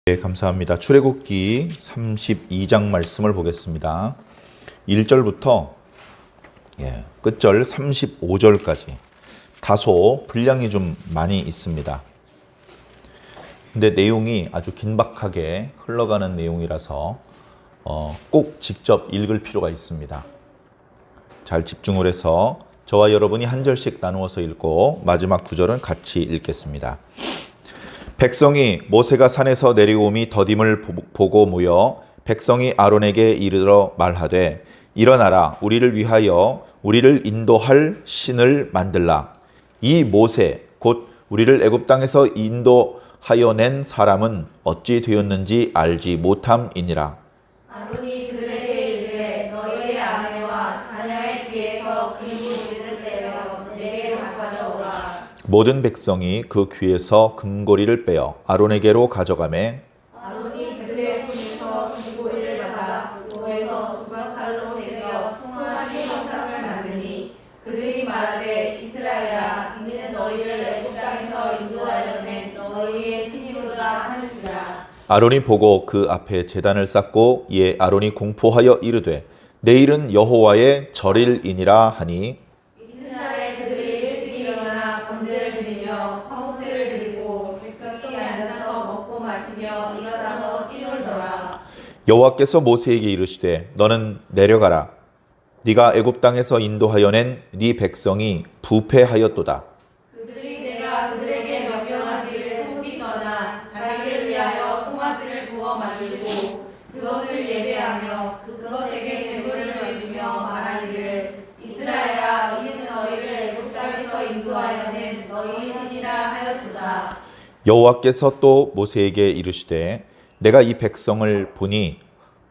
네, 감사합니다. 출애굽기 32장 말씀을 보겠습니다. 1절부터 끝절 35절까지 다소 분량이 좀 많이 있습니다. 근데 내용이 아주 긴박하게 흘러가는 내용이라서 꼭 직접 읽을 필요가 있습니다. 잘 집중을 해서 저와 여러분이 한 절씩 나누어서 읽고 마지막 구절은 같이 읽겠습니다. 백성이 모세가 산에서 내려옴이 더딤을 보고 모여 백성이 아론에게 이르러 말하되 일어나라 우리를 위하여 우리를 인도할 신을 만들라. 이 모세 곧 우리를 애굽 땅에서 인도하여 낸 사람은 어찌 되었는지 알지 못함이니라. 아론이 그들에게 이르되 너희의 아내와 자녀의 귀에서 금고리를 빼어 내게로 가져오라. 모든 백성이 그 귀에서 금고리를 빼어 아론에게로 가져가매 아론이 그들의 손에서 금고리를 받아 도에서 조각칼로 새겨 송아지 형상을 만드니 그들이 말하되 이스라엘아 이는 너희를 애굽 땅에서 인도하여 낸 너희의 신이로다 하는지라. 아론이 보고 그 앞에 제단을 쌓고 이에 아론이 공포하여 이르되 내일은 여호와의 절일이니라 하니 이튿날에 그들이 일찍 일어나 번제를 드리며 화목제를 드리고 백성이 앉아서 먹고 마시며 일어나서 뛰놀더라. 여호와께서 모세에게 이르시되 너는 내려가라. 네가 애굽 땅에서 인도하여 낸 네 백성이 부패하였도다. 그들이 내가 그들에게 명령하기를 속이 떠나 자기를 위하여 송아지를 구워 만들고 그것을 예배하며 그것에게 제물을 드리며 말하기를 이스라엘아 이는 너희를 애굽 땅에서 인도하여 낸 너희 신이라 하였도다. 여호와께서 또 모세에게 이르시되 내가 이 백성을 보니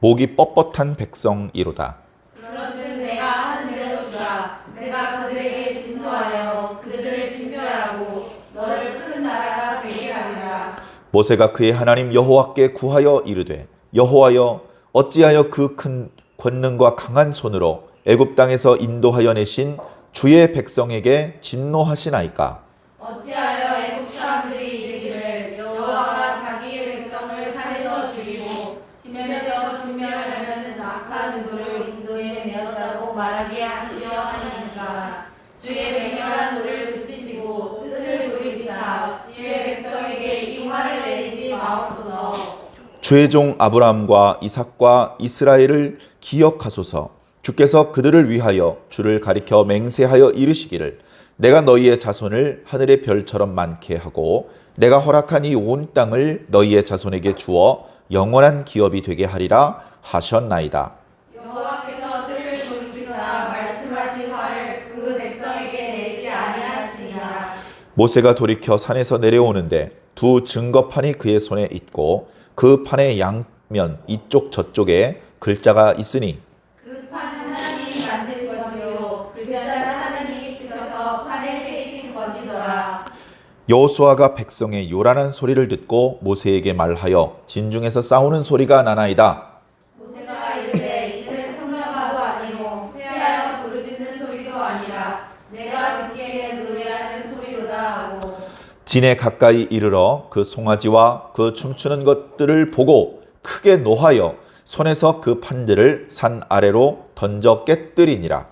목이 뻣뻣한 백성이로다. 그런즉 내가 하는 대로 주라. 내가 그들에게 진노하여 그들을 진멸하고 너를 큰 나라가 되게 하리라. 모세가 그의 하나님 여호와께 구하여 이르되 여호와여 어찌하여 그 큰 권능과 강한 손으로 애굽 땅에서 인도하여 내신 주의 백성에게 진노하시나이까. 어찌하여 애굽 사람들이 이르기를 여호와가 자기의 백성을 산에서 죽이고 지면에서 진멸하는 악한 누구를 인도에 내었다고 말하게 하시려 하나이까. 주의 맹렬한 노를 그치시고 뜻을 돌이키사 주의 백성에게 이 화를 내리지 마옵소서. 주의 종 아브라함과 이삭과 이스라엘을 기억하소서. 주께서 그들을 위하여 주를 가리켜 맹세하여 이르시기를 내가 너희의 자손을 하늘의 별처럼 많게 하고 내가 허락한 이 온 땅을 너희의 자손에게 주어 영원한 기업이 되게 하리라 하셨나이다. 여호와께서 뜻을 돌이키사 말씀하신 화를 그 백성에게 내리지 아니하시니라. 모세가 돌이켜 산에서 내려오는데 두 증거판이 그의 손에 있고 그 판의 양면 이쪽 저쪽에 글자가 있으니 그 판은 하나님이 만드신 것이요 글자는 하나님이 쓰셔서 판에 새기신 것이더라. 여호수아가 백성의 요란한 소리를 듣고 모세에게 말하여 진중에서 싸우는 소리가 나나이다. 모세가 이르되 이는 성가도 아니요 회하여 부르짖는 소리도 아니라 내가 듣기에는 노래하는 소리로다 하고 진에 가까이 이르러 그 송아지와 그 춤추는 것들을 보고 크게 노하여 손에서 그 판들을 산 아래로 던져 깨뜨리니라.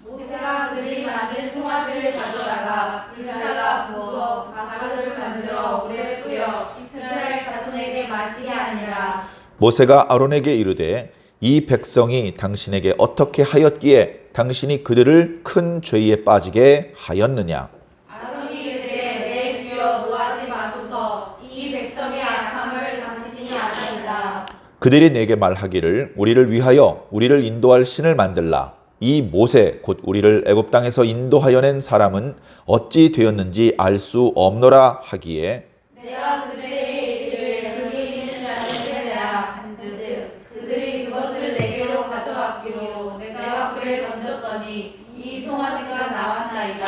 모세가 그들이 만든 송아지를 가져다가 불살라 부어 가루를 만들어 오래 뿌려 이스라엘 자손에게 마시게 하니라. 모세가 아론에게 이르되 이 백성이 당신에게 어떻게 하였기에 당신이 그들을 큰 죄에 빠지게 하였느냐. 아론이 이르되 내 주여 노하지 마소서. 이 백성의 악함을 당신이 아나이다. 그들이 내게 말하기를 우리를 위하여 우리를 인도할 신을 만들라. 이 모세 곧 우리를 애굽 땅에서 인도하여 낸 사람은 어찌 되었는지 알 수 없노라 하기에 내가 그들에게 이르기를 금이 있는 자는 세례라 한즉 그들이 그것을 내게로 가져왔기로 내가 불에 던졌더니 이 송아지가 나왔나이다.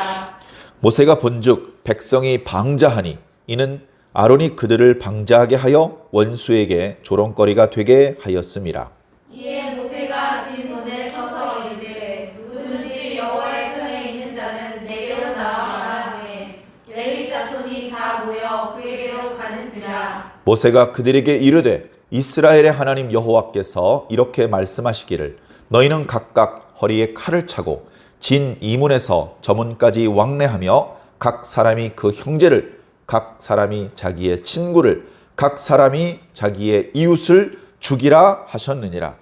모세가 본즉 백성이 방자하니 이는 아론이 그들을 방자하게 하여 원수에게 조롱거리가 되게 하였음이라. 이에 모세가 진 문에 서서 이르되 누구든지 여호와의 편에 있는 자는 내게로 나와 말하매 레위 자손이 다 모여 그에게로 가는지라. 모세가 그들에게 이르되 이스라엘의 하나님 여호와께서 이렇게 말씀하시기를 너희는 각각 허리에 칼을 차고 진 이문에서 저문까지 왕래하며 각 사람이 그 형제를, 각 사람이 자기의 친구를, 각 사람이 자기의 이웃을 죽이라 하셨느니라.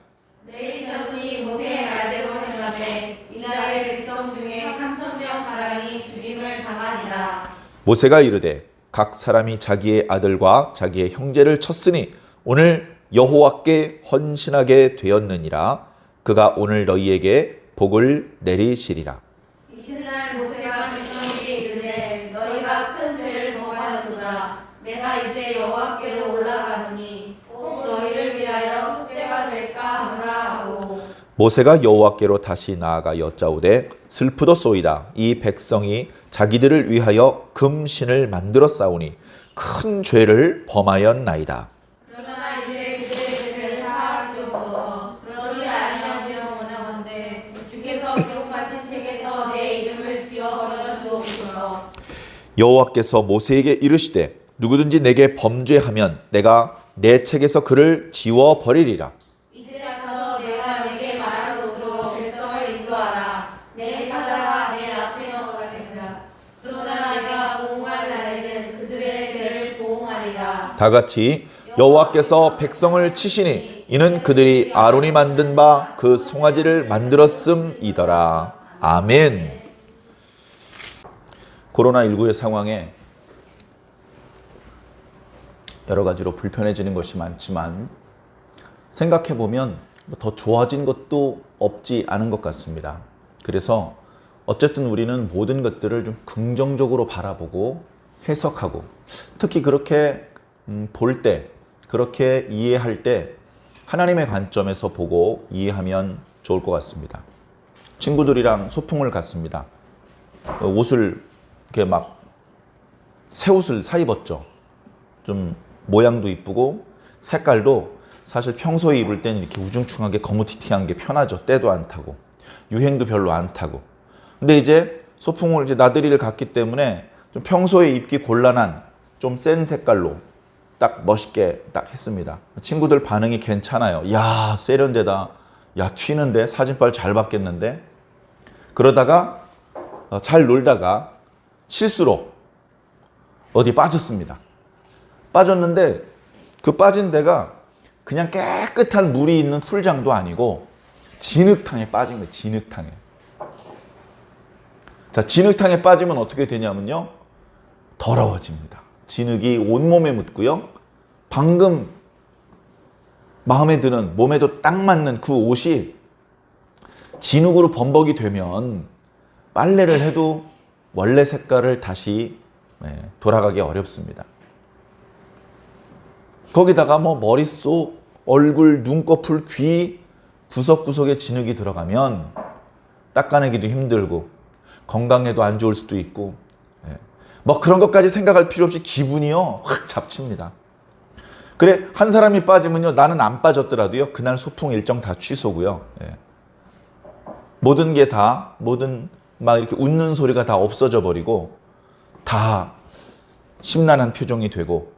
내 자손이 모세의 말대로 행하되 이날에 백성 중에 3,000명 가량이 죽임을 당하니라. 모세가 이르되 각 사람이 자기의 아들과 자기의 형제를 쳤으니 오늘 여호와께 헌신하게 되었느니라. 그가 오늘 너희에게 복을 내리시리라. 이튿날 모세가 백성에게 이르되 너희가 큰 죄를 범하였도다. 내가 이제 여호와께로 올라가느니 꼭 너희를 위하여 속죄가 될까 하노라 하고. 모세가 여호와께로 다시 나아가 여짜오되 슬프도소이다. 이 백성이 자기들을 위하여 금신을 만들어 싸우니 큰 죄를 범하였나이다. 그러나 이제 그들의 죄를 사하시옵소서. 그러지 아니하시오 원하건대 주께서 기록하신 책에서 내 이름을 지워버려 주옵소서. 여호와께서 모세에게 이르시되 누구든지 내게 범죄하면 내가 내 책에서 그를 지워 버리리라. 이제 가서 내가 내게 말한 곳으로 백성을 인도하라. 내 사자가 내 앞에 넘어가리라. 그러나 내가 보응할 날에는 그들의 죄를 보응하리라. 다 같이 여호와께서 백성을 치시니 이는 그들이 아론이 만든 바 그 송아지를 만들었음이더라. 아멘. 코로나19의 상황에 여러 가지로 불편해지는 것이 많지만 생각해보면 더 좋아진 것도 없지 않은 것 같습니다. 그래서 어쨌든 우리는 모든 것들을 좀 긍정적으로 바라보고 해석하고 특히 그렇게 볼 때, 그렇게 이해할 때 하나님의 관점에서 보고 이해하면 좋을 것 같습니다. 친구들이랑 소풍을 갔습니다. 옷을 이렇게 막 새 옷을 사 입었죠. 좀 모양도 이쁘고 색깔도 사실 평소에 입을 때는 이렇게 우중충하게 거무튀튀한 게 편하죠. 때도 안 타고 유행도 별로 안 타고. 근데 이제 소풍을 이제 나들이를 갔기 때문에 좀 평소에 입기 곤란한 좀 센 색깔로 딱 멋있게 딱 했습니다. 친구들 반응이 괜찮아요. 야, 세련되다. 야, 튀는데 사진빨 잘 받겠는데. 그러다가 잘 놀다가 실수로 어디 빠졌습니다. 빠졌는데 그 빠진 데가 그냥 깨끗한 물이 있는 풀장도 아니고 진흙탕에 빠진 거예요. 진흙탕에. 자, 진흙탕에 빠지면 어떻게 되냐면요. 더러워집니다. 진흙이 온몸에 묻고요. 방금 마음에 드는 몸에도 딱 맞는 그 옷이 진흙으로 범벅이 되면 빨래를 해도 원래 색깔을 다시 돌아가기 어렵습니다. 거기다가 뭐 머릿속, 얼굴, 눈꺼풀, 귀 구석구석에 진흙이 들어가면 닦아내기도 힘들고 건강에도 안 좋을 수도 있고 뭐 그런 것까지 생각할 필요 없이 기분이요 확 잡칩니다. 그래 한 사람이 빠지면요 나는 안 빠졌더라도요 그날 소풍 일정 다 취소고요. 모든 게 다 모든 막 이렇게 웃는 소리가 다 없어져 버리고 다 심란한 표정이 되고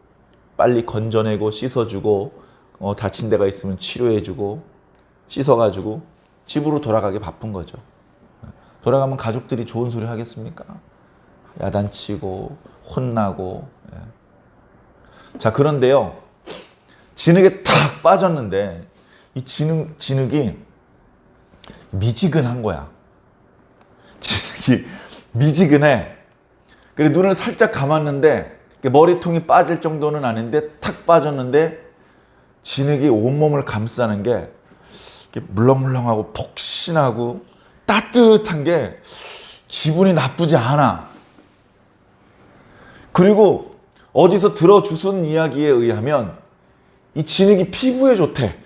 빨리 건져내고 씻어주고 다친 데가 있으면 치료해주고 씻어가지고 집으로 돌아가기 바쁜 거죠. 돌아가면 가족들이 좋은 소리 하겠습니까? 야단치고 혼나고. 자, 그런데요 진흙에 탁 빠졌는데 이 진흙이 미지근한 거야. 진흙이 미지근해. 그래 눈을 살짝 감았는데 머리통이 빠질 정도는 아닌데 탁 빠졌는데 진흙이 온몸을 감싸는 게 물렁물렁하고 폭신하고 따뜻한 게 기분이 나쁘지 않아. 그리고 어디서 들어주순 이야기에 의하면 이 진흙이 피부에 좋대.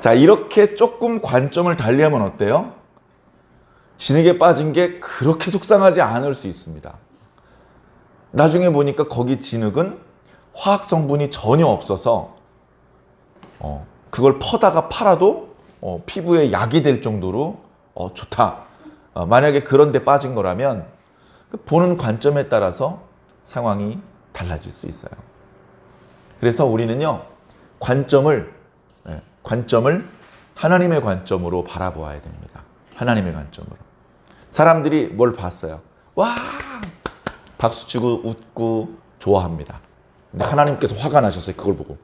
자, 이렇게 조금 관점을 달리하면 어때요? 진흙에 빠진 게 그렇게 속상하지 않을 수 있습니다. 나중에 보니까 거기 진흙은 화학 성분이 전혀 없어서 그걸 퍼다가 팔아도 피부에 약이 될 정도로 좋다. 만약에 그런 데 빠진 거라면 보는 관점에 따라서 상황이 달라질 수 있어요. 그래서 우리는요, 관점을 하나님의 관점으로 바라보아야 됩니다. 하나님의 관점으로. 사람들이 뭘 봤어요? 와! 박수치고 웃고 좋아합니다. 근데 하나님께서 화가 나셨어요. 그걸 보고.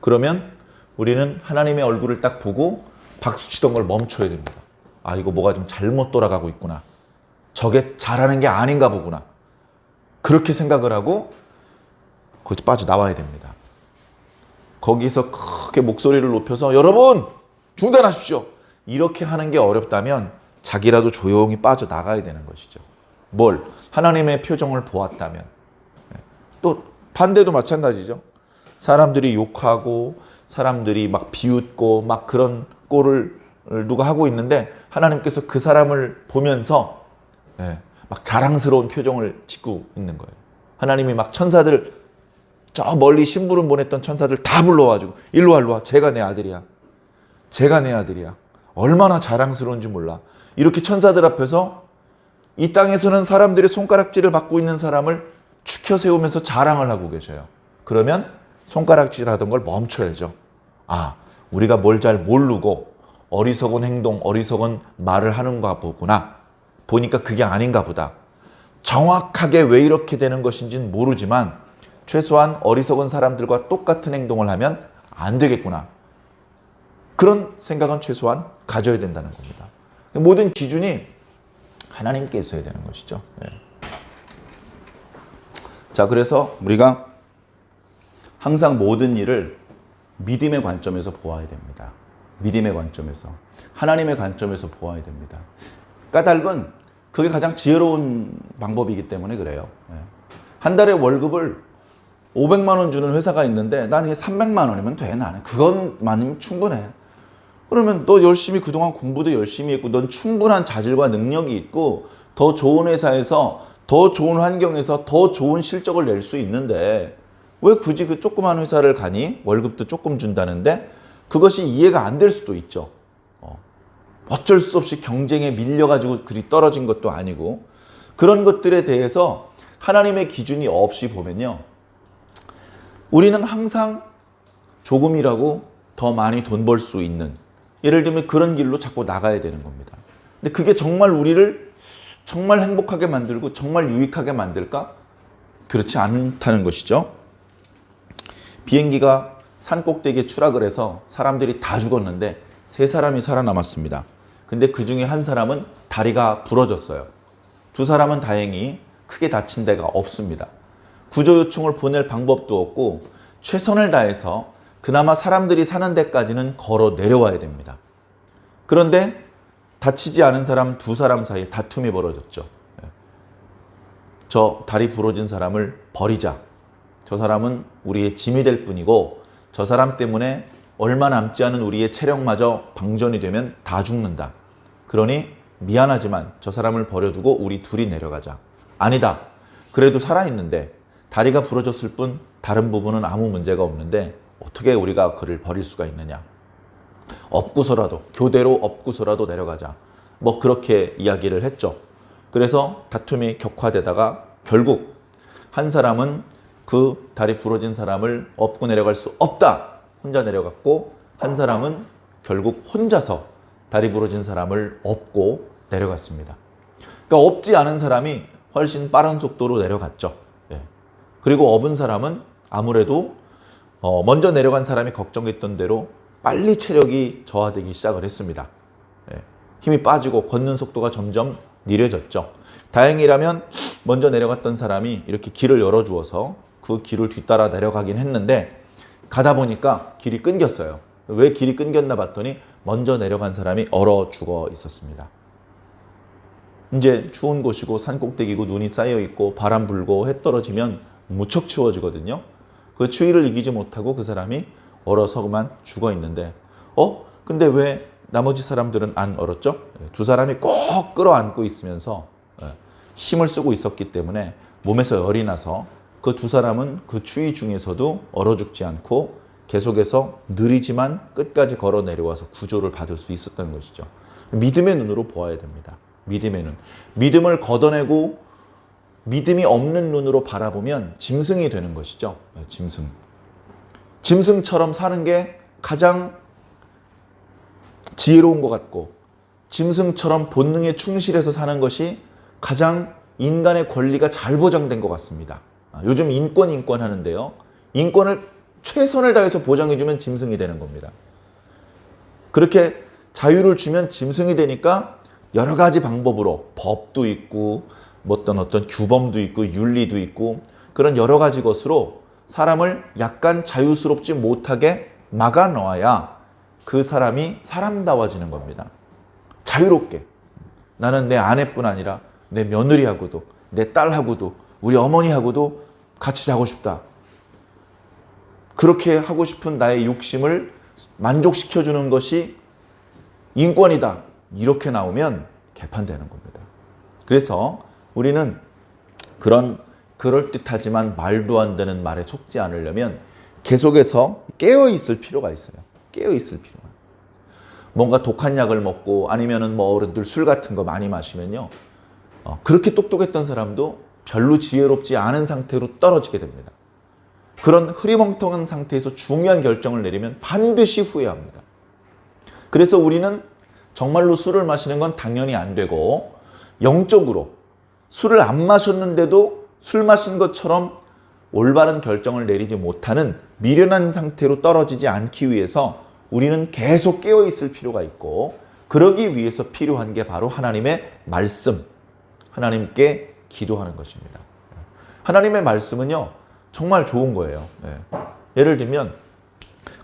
그러면 우리는 하나님의 얼굴을 딱 보고 박수치던 걸 멈춰야 됩니다. 아, 이거 뭐가 좀 잘못 돌아가고 있구나. 저게 잘하는 게 아닌가 보구나. 그렇게 생각을 하고 거기서 빠져나와야 됩니다. 거기서 크게 목소리를 높여서 여러분 중단하십시오. 이렇게 하는 게 어렵다면 자기라도 조용히 빠져나가야 되는 것이죠. 뭘? 하나님의 표정을 보았다면. 또 반대도 마찬가지죠. 사람들이 욕하고 사람들이 막 비웃고 막 그런 꼴을 누가 하고 있는데 하나님께서 그 사람을 보면서 막 자랑스러운 표정을 짓고 있는 거예요. 하나님이 막 천사들, 저 멀리 심부름 보냈던 천사들 다 불러와가지고 일로 와, 일로 와. 제가 내 아들이야. 제가 내 아들이야. 얼마나 자랑스러운지 몰라. 이렇게 천사들 앞에서 이 땅에서는 사람들의 손가락질을 받고 있는 사람을 추켜 세우면서 자랑을 하고 계셔요. 그러면 손가락질 하던 걸 멈춰야죠. 아, 우리가 뭘 잘 모르고 어리석은 행동, 어리석은 말을 하는가 보구나. 보니까 그게 아닌가 보다. 정확하게 왜 이렇게 되는 것인지는 모르지만 최소한 어리석은 사람들과 똑같은 행동을 하면 안 되겠구나. 그런 생각은 최소한 가져야 된다는 겁니다. 모든 기준이 하나님께 있어야 되는 것이죠. 자, 그래서 우리가 항상 모든 일을 믿음의 관점에서 보아야 됩니다. 믿음의 관점에서. 하나님의 관점에서 보아야 됩니다. 까닭은 그게 가장 지혜로운 방법이기 때문에 그래요. 한 달에 월급을 500만 원 주는 회사가 있는데 나는 300만 원이면 돼. 나는 그것만이면 충분해. 그러면 너 열심히 그동안 공부도 열심히 했고 넌 충분한 자질과 능력이 있고 더 좋은 회사에서 더 좋은 환경에서 더 좋은 실적을 낼 수 있는데 왜 굳이 그 조그만 회사를 가니? 월급도 조금 준다는데 그것이 이해가 안 될 수도 있죠. 어쩔 수 없이 경쟁에 밀려가지고 그리 떨어진 것도 아니고 그런 것들에 대해서 하나님의 기준이 없이 보면요. 우리는 항상 조금이라고 더 많이 돈 벌 수 있는 예를 들면 그런 길로 자꾸 나가야 되는 겁니다. 근데 그게 정말 우리를 정말 행복하게 만들고 정말 유익하게 만들까? 그렇지 않다는 것이죠. 비행기가 산 꼭대기에 추락을 해서 사람들이 다 죽었는데 3사람이 살아남았습니다. 근데 그 중에 한 사람은 다리가 부러졌어요. 2사람은 다행히 크게 다친 데가 없습니다. 구조 요청을 보낼 방법도 없고 최선을 다해서 그나마 사람들이 사는 데까지는 걸어 내려와야 됩니다. 그런데 다치지 않은 사람 2사람 사이에 다툼이 벌어졌죠. 저 다리 부러진 사람을 버리자. 저 사람은 우리의 짐이 될 뿐이고 저 사람 때문에 얼마 남지 않은 우리의 체력마저 방전이 되면 다 죽는다. 그러니 미안하지만 저 사람을 버려두고 우리 둘이 내려가자. 아니다. 그래도 살아있는데 다리가 부러졌을 뿐 다른 부분은 아무 문제가 없는데 어떻게 우리가 그를 버릴 수가 있느냐. 업고서라도 교대로 업고서라도 내려가자. 뭐 그렇게 이야기를 했죠. 그래서 다툼이 격화되다가 결국 한 사람은 그 다리 부러진 사람을 업고 내려갈 수 없다. 혼자 내려갔고 한 사람은 결국 혼자서 다리 부러진 사람을 업고 내려갔습니다. 그러니까 업지 않은 사람이 훨씬 빠른 속도로 내려갔죠. 그리고 업은 사람은 아무래도 먼저 내려간 사람이 걱정했던 대로 빨리 체력이 저하되기 시작을 했습니다. 힘이 빠지고 걷는 속도가 점점 느려졌죠. 다행이라면 먼저 내려갔던 사람이 이렇게 길을 열어주어서 그 길을 뒤따라 내려가긴 했는데 가다 보니까 길이 끊겼어요. 왜 길이 끊겼나 봤더니 먼저 내려간 사람이 얼어 죽어 있었습니다. 이제 추운 곳이고 산꼭대기고 눈이 쌓여 있고 바람 불고 해 떨어지면 무척 추워지거든요. 그 추위를 이기지 못하고 그 사람이 얼어서 그만 죽어 있는데 근데 왜 나머지 사람들은 안 얼었죠? 2사람이 꼭 끌어안고 있으면서 힘을 쓰고 있었기 때문에 몸에서 열이 나서 그 2사람은 그 추위 중에서도 얼어 죽지 않고 계속해서 느리지만 끝까지 걸어 내려와서 구조를 받을 수 있었던 것이죠. 믿음의 눈으로 보아야 됩니다. 믿음의 눈. 믿음을 걷어내고 믿음이 없는 눈으로 바라보면 짐승이 되는 것이죠. 짐승. 짐승처럼 사는 게 가장 지혜로운 것 같고, 짐승처럼 본능에 충실해서 사는 것이 가장 인간의 권리가 잘 보장된 것 같습니다. 요즘 인권 하는데요. 인권을 최선을 다해서 보장해주면 짐승이 되는 겁니다. 그렇게 자유를 주면 짐승이 되니까 여러 가지 방법으로 법도 있고 어떤 규범도 있고 윤리도 있고 그런 여러 가지 것으로 사람을 약간 자유스럽지 못하게 막아 놓아야 그 사람이 사람다워지는 겁니다. 자유롭게. 나는 내 아내뿐 아니라 내 며느리하고도 내 딸하고도 우리 어머니하고도 같이 자고 싶다. 그렇게 하고 싶은 나의 욕심을 만족시켜주는 것이 인권이다. 이렇게 나오면 개판되는 겁니다. 그래서 우리는 그런 그럴듯하지만 말도 안 되는 말에 속지 않으려면 계속해서 깨어있을 필요가 있어요. 깨어있을 필요가. 뭔가 독한 약을 먹고 아니면은 뭐 어른들 술 같은 거 많이 마시면요. 그렇게 똑똑했던 사람도 별로 지혜롭지 않은 상태로 떨어지게 됩니다. 그런 흐리멍텅한 상태에서 중요한 결정을 내리면 반드시 후회합니다. 그래서 우리는 정말로 술을 마시는 건 당연히 안 되고 영적으로 술을 안 마셨는데도 술 마신 것처럼 올바른 결정을 내리지 못하는 미련한 상태로 떨어지지 않기 위해서 우리는 계속 깨어있을 필요가 있고 그러기 위해서 필요한 게 바로 하나님의 말씀, 하나님께 기도하는 것입니다. 하나님의 말씀은요 정말 좋은 거예요. 예를 들면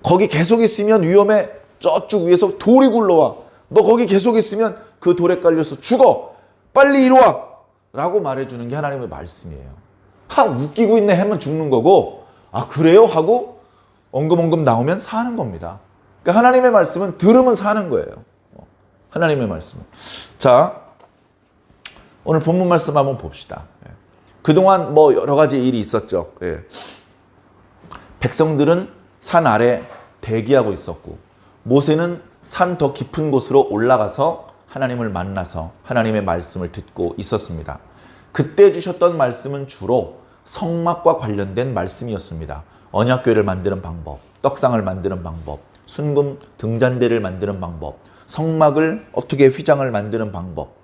거기 계속 있으면 위험해. 저쪽 위에서 돌이 굴러와. 너 거기 계속 있으면 그 돌에 깔려서 죽어. 빨리 이리 와. 라고 말해주는 게 하나님의 말씀이에요. 웃기고 있네 하면 죽는 거고 그래요? 하고 엉금엉금 나오면 사는 겁니다. 그러니까 하나님의 말씀은 들으면 사는 거예요. 하나님의 말씀은. 자, 오늘 본문 말씀 한번 봅시다. 그동안 뭐 여러 가지 일이 있었죠. 백성들은 산 아래 대기하고 있었고 모세는 산 더 깊은 곳으로 올라가서 하나님을 만나서 하나님의 말씀을 듣고 있었습니다. 그때 주셨던 말씀은 주로 성막과 관련된 말씀이었습니다. 언약궤를 만드는 방법, 떡상을 만드는 방법, 순금 등잔대를 만드는 방법, 성막을 어떻게 휘장을 만드는 방법,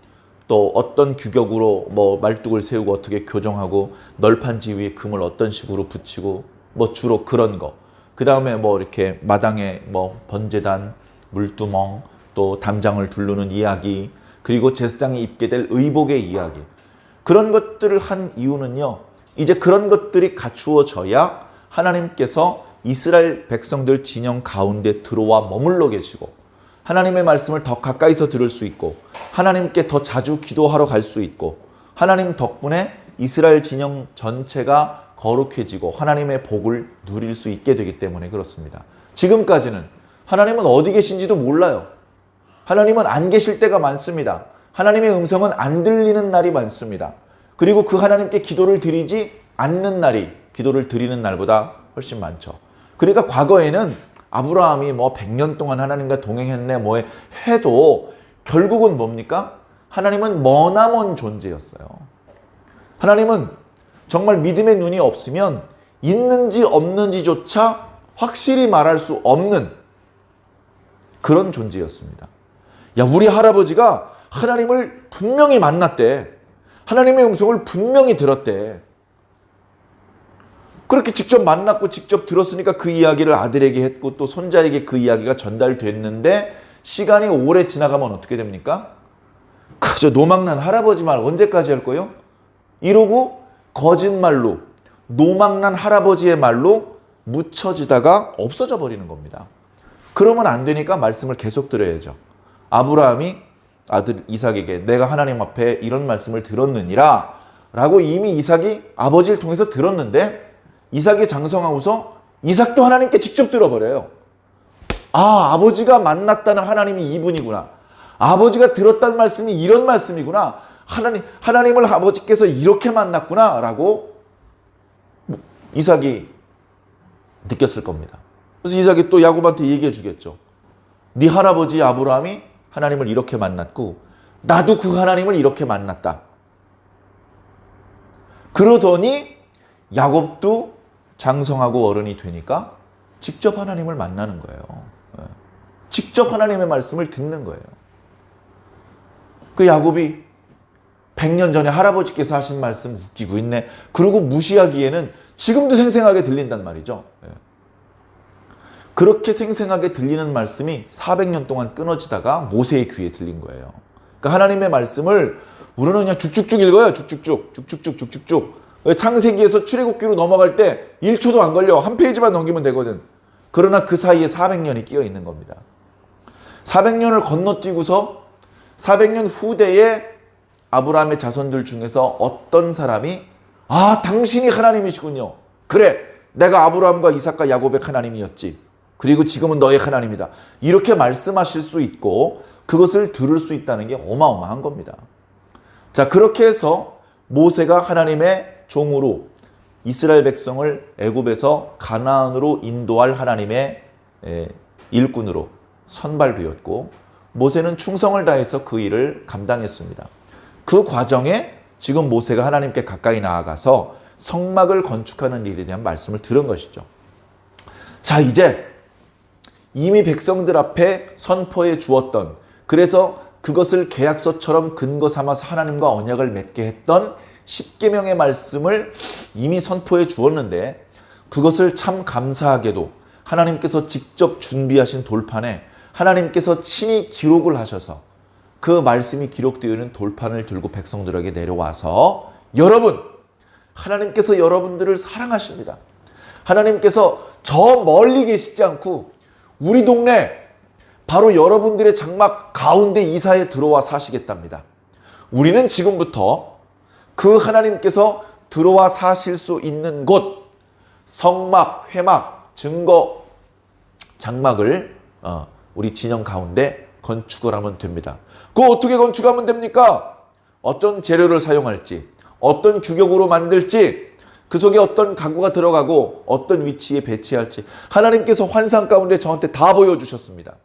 또 어떤 규격으로 뭐 말뚝을 세우고 어떻게 교정하고 널판지 위에 금을 어떤 식으로 붙이고 뭐 주로 그런 거. 그 다음에 뭐 이렇게 마당에 뭐 번제단, 물두멍, 또 담장을 두르는 이야기, 그리고 제사장이 입게 될 의복의 이야기. 그런 것들을 한 이유는요. 이제 그런 것들이 갖추어져야 하나님께서 이스라엘 백성들 진영 가운데 들어와 머물러 계시고 하나님의 말씀을 더 가까이서 들을 수 있고 하나님께 더 자주 기도하러 갈 수 있고 하나님 덕분에 이스라엘 진영 전체가 거룩해지고 하나님의 복을 누릴 수 있게 되기 때문에 그렇습니다. 지금까지는 하나님은 어디 계신지도 몰라요. 하나님은 안 계실 때가 많습니다. 하나님의 음성은 안 들리는 날이 많습니다. 그리고 그 하나님께 기도를 드리지 않는 날이 기도를 드리는 날보다 훨씬 많죠. 그러니까 과거에는 아브라함이 뭐 100년 동안 하나님과 동행했네 뭐 해도 결국은 뭡니까? 하나님은 머나먼 존재였어요. 하나님은 정말 믿음의 눈이 없으면 있는지 없는지조차 확실히 말할 수 없는 그런 존재였습니다. 야, 우리 할아버지가 하나님을 분명히 만났대. 하나님의 음성을 분명히 들었대. 그렇게 직접 만났고 직접 들었으니까 그 이야기를 아들에게 했고 또 손자에게 그 이야기가 전달됐는데 시간이 오래 지나가면 어떻게 됩니까? 그저 노망난 할아버지 말 언제까지 할 거요? 이러고 거짓말로 노망난 할아버지의 말로 묻혀지다가 없어져 버리는 겁니다. 그러면 안 되니까 말씀을 계속 들어야죠. 아브라함이 아들 이삭에게 내가 하나님 앞에 이런 말씀을 들었느니라 라고 이미 이삭이 아버지를 통해서 들었는데 이삭이 장성하고서 이삭도 하나님께 직접 들어버려요. 아버지가 만났다는 하나님이 이분이구나. 아버지가 들었다는 말씀이 이런 말씀이구나. 하나님을 아버지께서 이렇게 만났구나 라고 이삭이 느꼈을 겁니다. 그래서 이삭이 또 야곱한테 얘기해 주겠죠. 네 할아버지 아브라함이 하나님을 이렇게 만났고 나도 그 하나님을 이렇게 만났다. 그러더니 야곱도 장성하고 어른이 되니까 직접 하나님을 만나는 거예요. 직접 하나님의 말씀을 듣는 거예요. 그 야곱이 100년 전에 할아버지께서 하신 말씀 웃기고 있네. 그러고 무시하기에는 지금도 생생하게 들린단 말이죠. 그렇게 생생하게 들리는 말씀이 400년 동안 끊어지다가 모세의 귀에 들린 거예요. 그러니까 하나님의 말씀을 우리는 그냥 쭉쭉쭉 읽어요. 쭉쭉쭉. 창세기에서 출애굽기로 넘어갈 때 1초도 안 걸려. 한 페이지만 넘기면 되거든. 그러나 그 사이에 400년이 끼어 있는 겁니다. 400년을 건너뛰고서 400년 후대에 아브라함의 자손들 중에서 어떤 사람이 당신이 하나님이시군요. 그래, 내가 아브라함과 이삭과 야곱의 하나님이었지. 그리고 지금은 너의 하나님이다. 이렇게 말씀하실 수 있고 그것을 들을 수 있다는 게 어마어마한 겁니다. 자, 그렇게 해서 모세가 하나님의 종으로 이스라엘 백성을 애굽에서 가나안으로 인도할 하나님의 일꾼으로 선발되었고 모세는 충성을 다해서 그 일을 감당했습니다. 그 과정에 지금 모세가 하나님께 가까이 나아가서 성막을 건축하는 일에 대한 말씀을 들은 것이죠. 자, 이제 이미 백성들 앞에 선포해 주었던, 그래서 그것을 계약서처럼 근거 삼아서 하나님과 언약을 맺게 했던 10계명의 말씀을 이미 선포해 주었는데 그것을 참 감사하게도 하나님께서 직접 준비하신 돌판에 하나님께서 친히 기록을 하셔서 그 말씀이 기록되어 있는 돌판을 들고 백성들에게 내려와서 여러분, 하나님께서 여러분들을 사랑하십니다. 하나님께서 저 멀리 계시지 않고 우리 동네 바로 여러분들의 장막 가운데 이사에 들어와 사시겠답니다. 우리는 지금부터 그 하나님께서 들어와 사실 수 있는 곳, 성막, 회막, 증거 장막을 우리 진영 가운데 건축을 하면 됩니다. 그거 어떻게 건축하면 됩니까? 어떤 재료를 사용할지, 어떤 규격으로 만들지, 그 속에 어떤 가구가 들어가고 어떤 위치에 배치할지 하나님께서 환상 가운데 저한테 다 보여주셨습니다.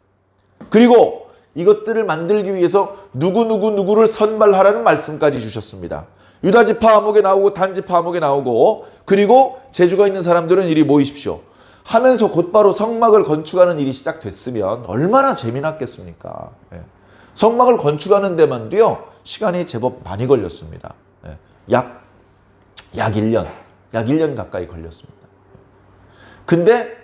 그리고 이것들을 만들기 위해서 누구를 선발하라는 말씀까지 주셨습니다. 유다지파 아목에 나오고 단지파 아목에 나오고, 그리고 재주가 있는 사람들은 이리 모이십시오 하면서 곧바로 성막을 건축하는 일이 시작됐으면 얼마나 재미났겠습니까? 성막을 건축하는 데만도요 시간이 제법 많이 걸렸습니다. 약 1년 가까이 걸렸습니다. 근데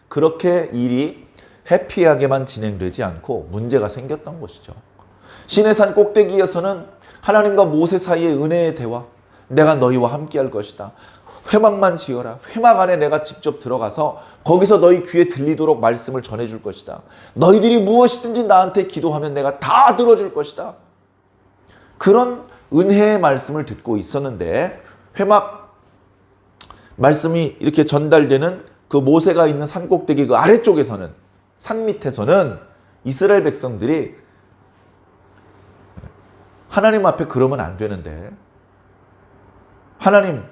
그렇게 일이 해피하게만 진행되지 않고 문제가 생겼던 것이죠. 시내산 꼭대기에서는 하나님과 모세 사이의 은혜의 대화, 내가 너희와 함께할 것이다. 회막만 지어라. 회막 안에 내가 직접 들어가서 거기서 너희 귀에 들리도록 말씀을 전해줄 것이다. 너희들이 무엇이든지 나한테 기도하면 내가 다 들어줄 것이다. 그런 은혜의 말씀을 듣고 있었는데 회막 말씀이 이렇게 전달되는 그 모세가 있는 산 꼭대기 그 아래쪽에서는, 산 밑에서는 이스라엘 백성들이 하나님 앞에 그러면 안 되는데, 하나님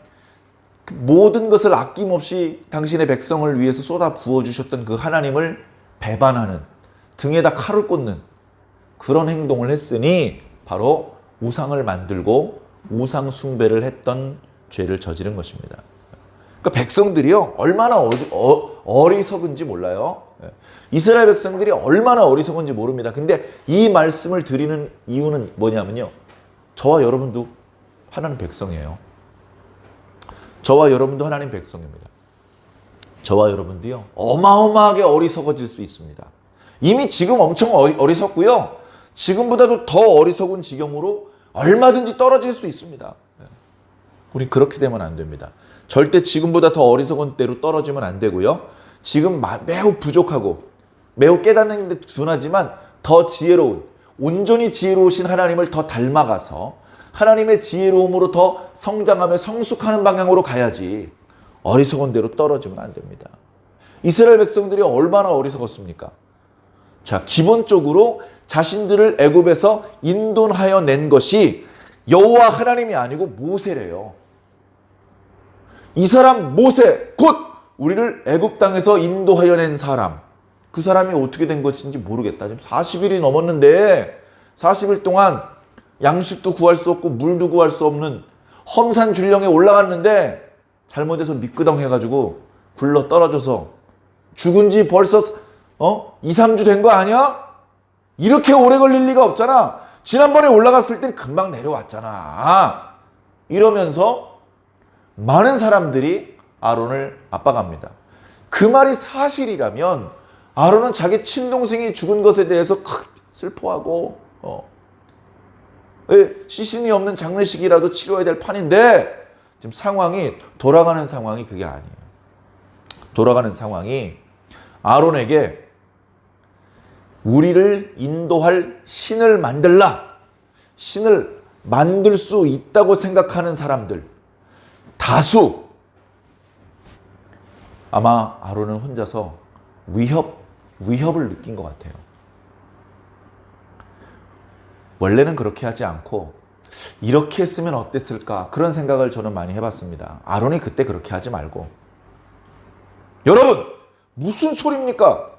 모든 것을 아낌없이 당신의 백성을 위해서 쏟아 부어주셨던 그 하나님을 배반하는, 등에다 칼을 꽂는 그런 행동을 했으니 바로 우상을 만들고 우상 숭배를 했던 죄를 저지른 것입니다. 그러니까 백성들이요 얼마나 어리석은지 몰라요. 이스라엘 백성들이 얼마나 어리석은지 모릅니다. 근데 이 말씀을 드리는 이유는 뭐냐면요, 저와 여러분도 하나님 백성이에요. 저와 여러분도 하나님 백성입니다. 저와 여러분도요 어마어마하게 어리석어질 수 있습니다. 이미 지금 엄청 어리석고요, 지금보다도 더 어리석은 지경으로 얼마든지 떨어질 수 있습니다. 우리 그렇게 되면 안 됩니다. 절대 지금보다 더 어리석은 때로 떨어지면 안 되고요, 지금 매우 부족하고 매우 깨닫는 데 둔하지만 더 지혜로운, 온전히 지혜로우신 하나님을 더 닮아가서 하나님의 지혜로움으로 더 성장하며 성숙하는 방향으로 가야지 어리석은 대로 떨어지면 안 됩니다. 이스라엘 백성들이 얼마나 어리석었습니까? 자, 기본적으로 자신들을 애굽에서 인도하여 낸 것이 여호와 하나님이 아니고 모세래요. 이 사람 모세, 곧 우리를 애굽 땅에서 인도하여 낸 사람, 그 사람이 어떻게 된 것인지 모르겠다. 지금 40일이 넘었는데 40일 동안 양식도 구할 수 없고 물도 구할 수 없는 험산 줄령에 올라갔는데 잘못해서 미끄덩 해가지고 굴러 떨어져서 죽은 지 벌써 2, 3주 된 거 아니야? 이렇게 오래 걸릴 리가 없잖아. 지난번에 올라갔을 땐 금방 내려왔잖아. 이러면서 많은 사람들이 아론을 압박합니다. 그 말이 사실이라면 아론은 자기 친동생이 죽은 것에 대해서 크게 슬퍼하고 시신이 없는 장례식이라도 치러야 될 판인데 지금 상황이 돌아가는 상황이 그게 아니에요. 돌아가는 상황이 아론에게 우리를 인도할 신을 만들라. 신을 만들 수 있다고 생각하는 사람들 다수. 아마 아론은 혼자서 위협을 느낀 것 같아요. 원래는 그렇게 하지 않고 이렇게 했으면 어땠을까 그런 생각을 저는 많이 해봤습니다. 아론이 그때 그렇게 하지 말고, 여러분 무슨 소리입니까?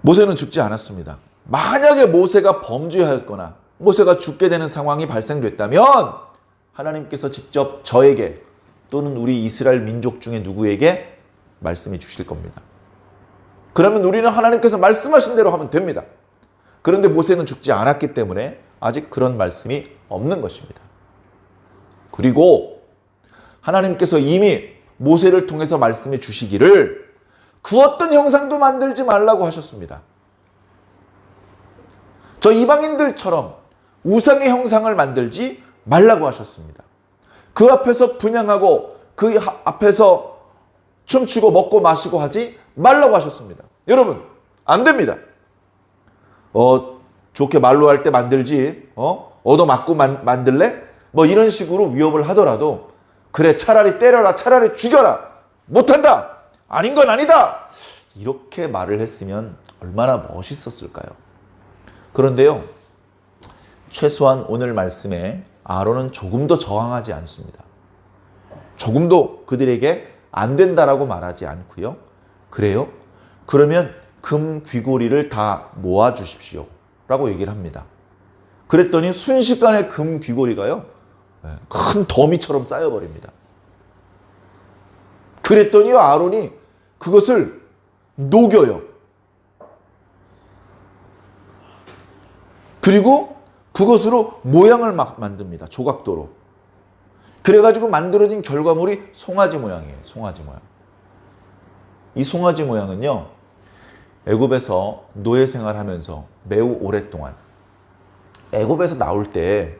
모세는 죽지 않았습니다. 만약에 모세가 범죄하였거나 모세가 죽게 되는 상황이 발생됐다면 하나님께서 직접 저에게 또는 우리 이스라엘 민족 중에 누구에게 말씀해 주실 겁니다. 그러면 우리는 하나님께서 말씀하신 대로 하면 됩니다. 그런데 모세는 죽지 않았기 때문에 아직 그런 말씀이 없는 것입니다. 그리고 하나님께서 이미 모세를 통해서 말씀해 주시기를 그 어떤 형상도 만들지 말라고 하셨습니다. 저 이방인들처럼 우상의 형상을 만들지 말라고 하셨습니다. 그 앞에서 분향하고 그 앞에서 춤추고 먹고 마시고 하지 말라고 하셨습니다. 여러분 안 됩니다. 좋게 말로 할 때 만들지 얻어맞고 만들래? 뭐 이런 식으로 위협을 하더라도 그래 차라리 때려라, 차라리 죽여라, 못한다, 아닌 건 아니다, 이렇게 말을 했으면 얼마나 멋있었을까요? 그런데요, 최소한 오늘 말씀에 아론은 조금도 저항하지 않습니다. 조금도 그들에게 안 된다라고 말하지 않고요. 그래요? 그러면 금 귀고리를 다 모아 주십시오 라고 얘기를 합니다. 그랬더니 순식간에 금 귀고리가요 큰 더미처럼 쌓여버립니다. 그랬더니 아론이 그것을 녹여요. 그리고 그것으로 모양을 막 만듭니다. 조각도로. 그래가지고 만들어진 결과물이 송아지 모양이에요. 송아지 모양. 이 송아지 모양은요, 애굽에서 노예 생활하면서 매우 오랫동안, 애굽에서 나올 때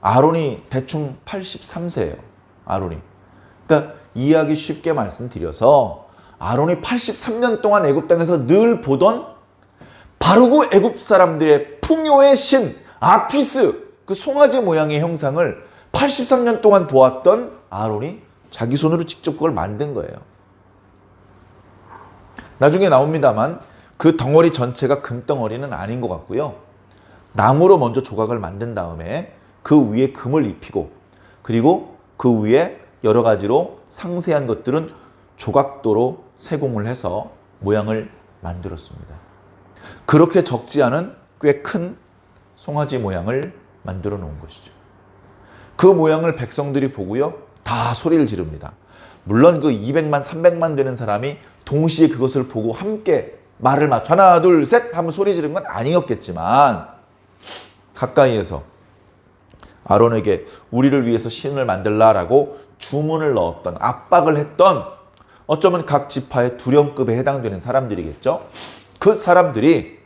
아론이 대충 83세예요. 아론이. 그러니까 이해하기 쉽게 말씀드려서 아론이 83년 동안 애굽 땅에서 늘 보던 바르고 애굽 사람들의 풍요의 신 아피스, 그 송아지 모양의 형상을 83년 동안 보았던 아론이 자기 손으로 직접 그걸 만든 거예요. 나중에 나옵니다만 그 덩어리 전체가 금덩어리는 아닌 것 같고요. 나무로 먼저 조각을 만든 다음에 그 위에 금을 입히고, 그리고 그 위에 여러 가지로 상세한 것들은 조각도로 세공을 해서 모양을 만들었습니다. 그렇게 적지 않은 꽤 큰 송아지 모양을 만들어 놓은 것이죠. 그 모양을 백성들이 보고요, 다 소리를 지릅니다. 물론 그 200만, 300만 되는 사람이 동시에 그것을 보고 함께 말을 맞춰 하나, 둘, 셋 하면 소리 지른 건 아니었겠지만, 가까이에서 아론에게 우리를 위해서 신을 만들라라고 주문을 넣었던, 압박을 했던, 어쩌면 각 지파의 두령급에 해당되는 사람들이겠죠. 그 사람들이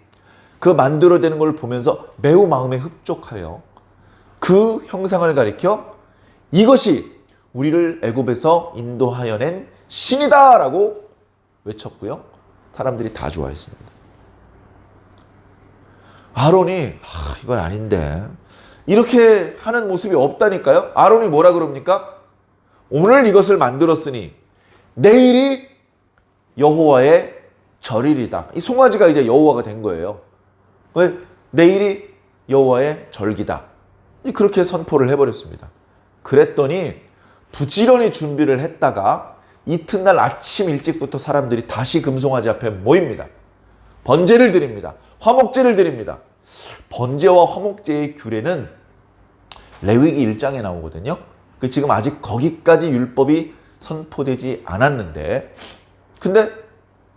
그 만들어내는 걸 보면서 매우 마음에 흡족하여 그 형상을 가리켜 이것이 우리를 애굽에서 인도하여 낸 신이다라고 외쳤고요. 사람들이 다 좋아했습니다. 아론이 이건 아닌데 이렇게 하는 모습이 없다니까요. 아론이 뭐라 그럽니까? 오늘 이것을 만들었으니 내일이 여호와의 절일이다. 이 송아지가 이제 여호와가 된 거예요. 왜? 내일이 여호와의 절기다. 그렇게 선포를 해버렸습니다. 그랬더니 부지런히 준비를 했다가 이튿날 아침 일찍부터 사람들이 다시 금송아지 앞에 모입니다. 번제를 드립니다. 화목제를 드립니다. 번제와 화목제의 규례는 레위기 1장에 나오거든요. 그 지금 아직 거기까지 율법이 선포되지 않았는데, 근데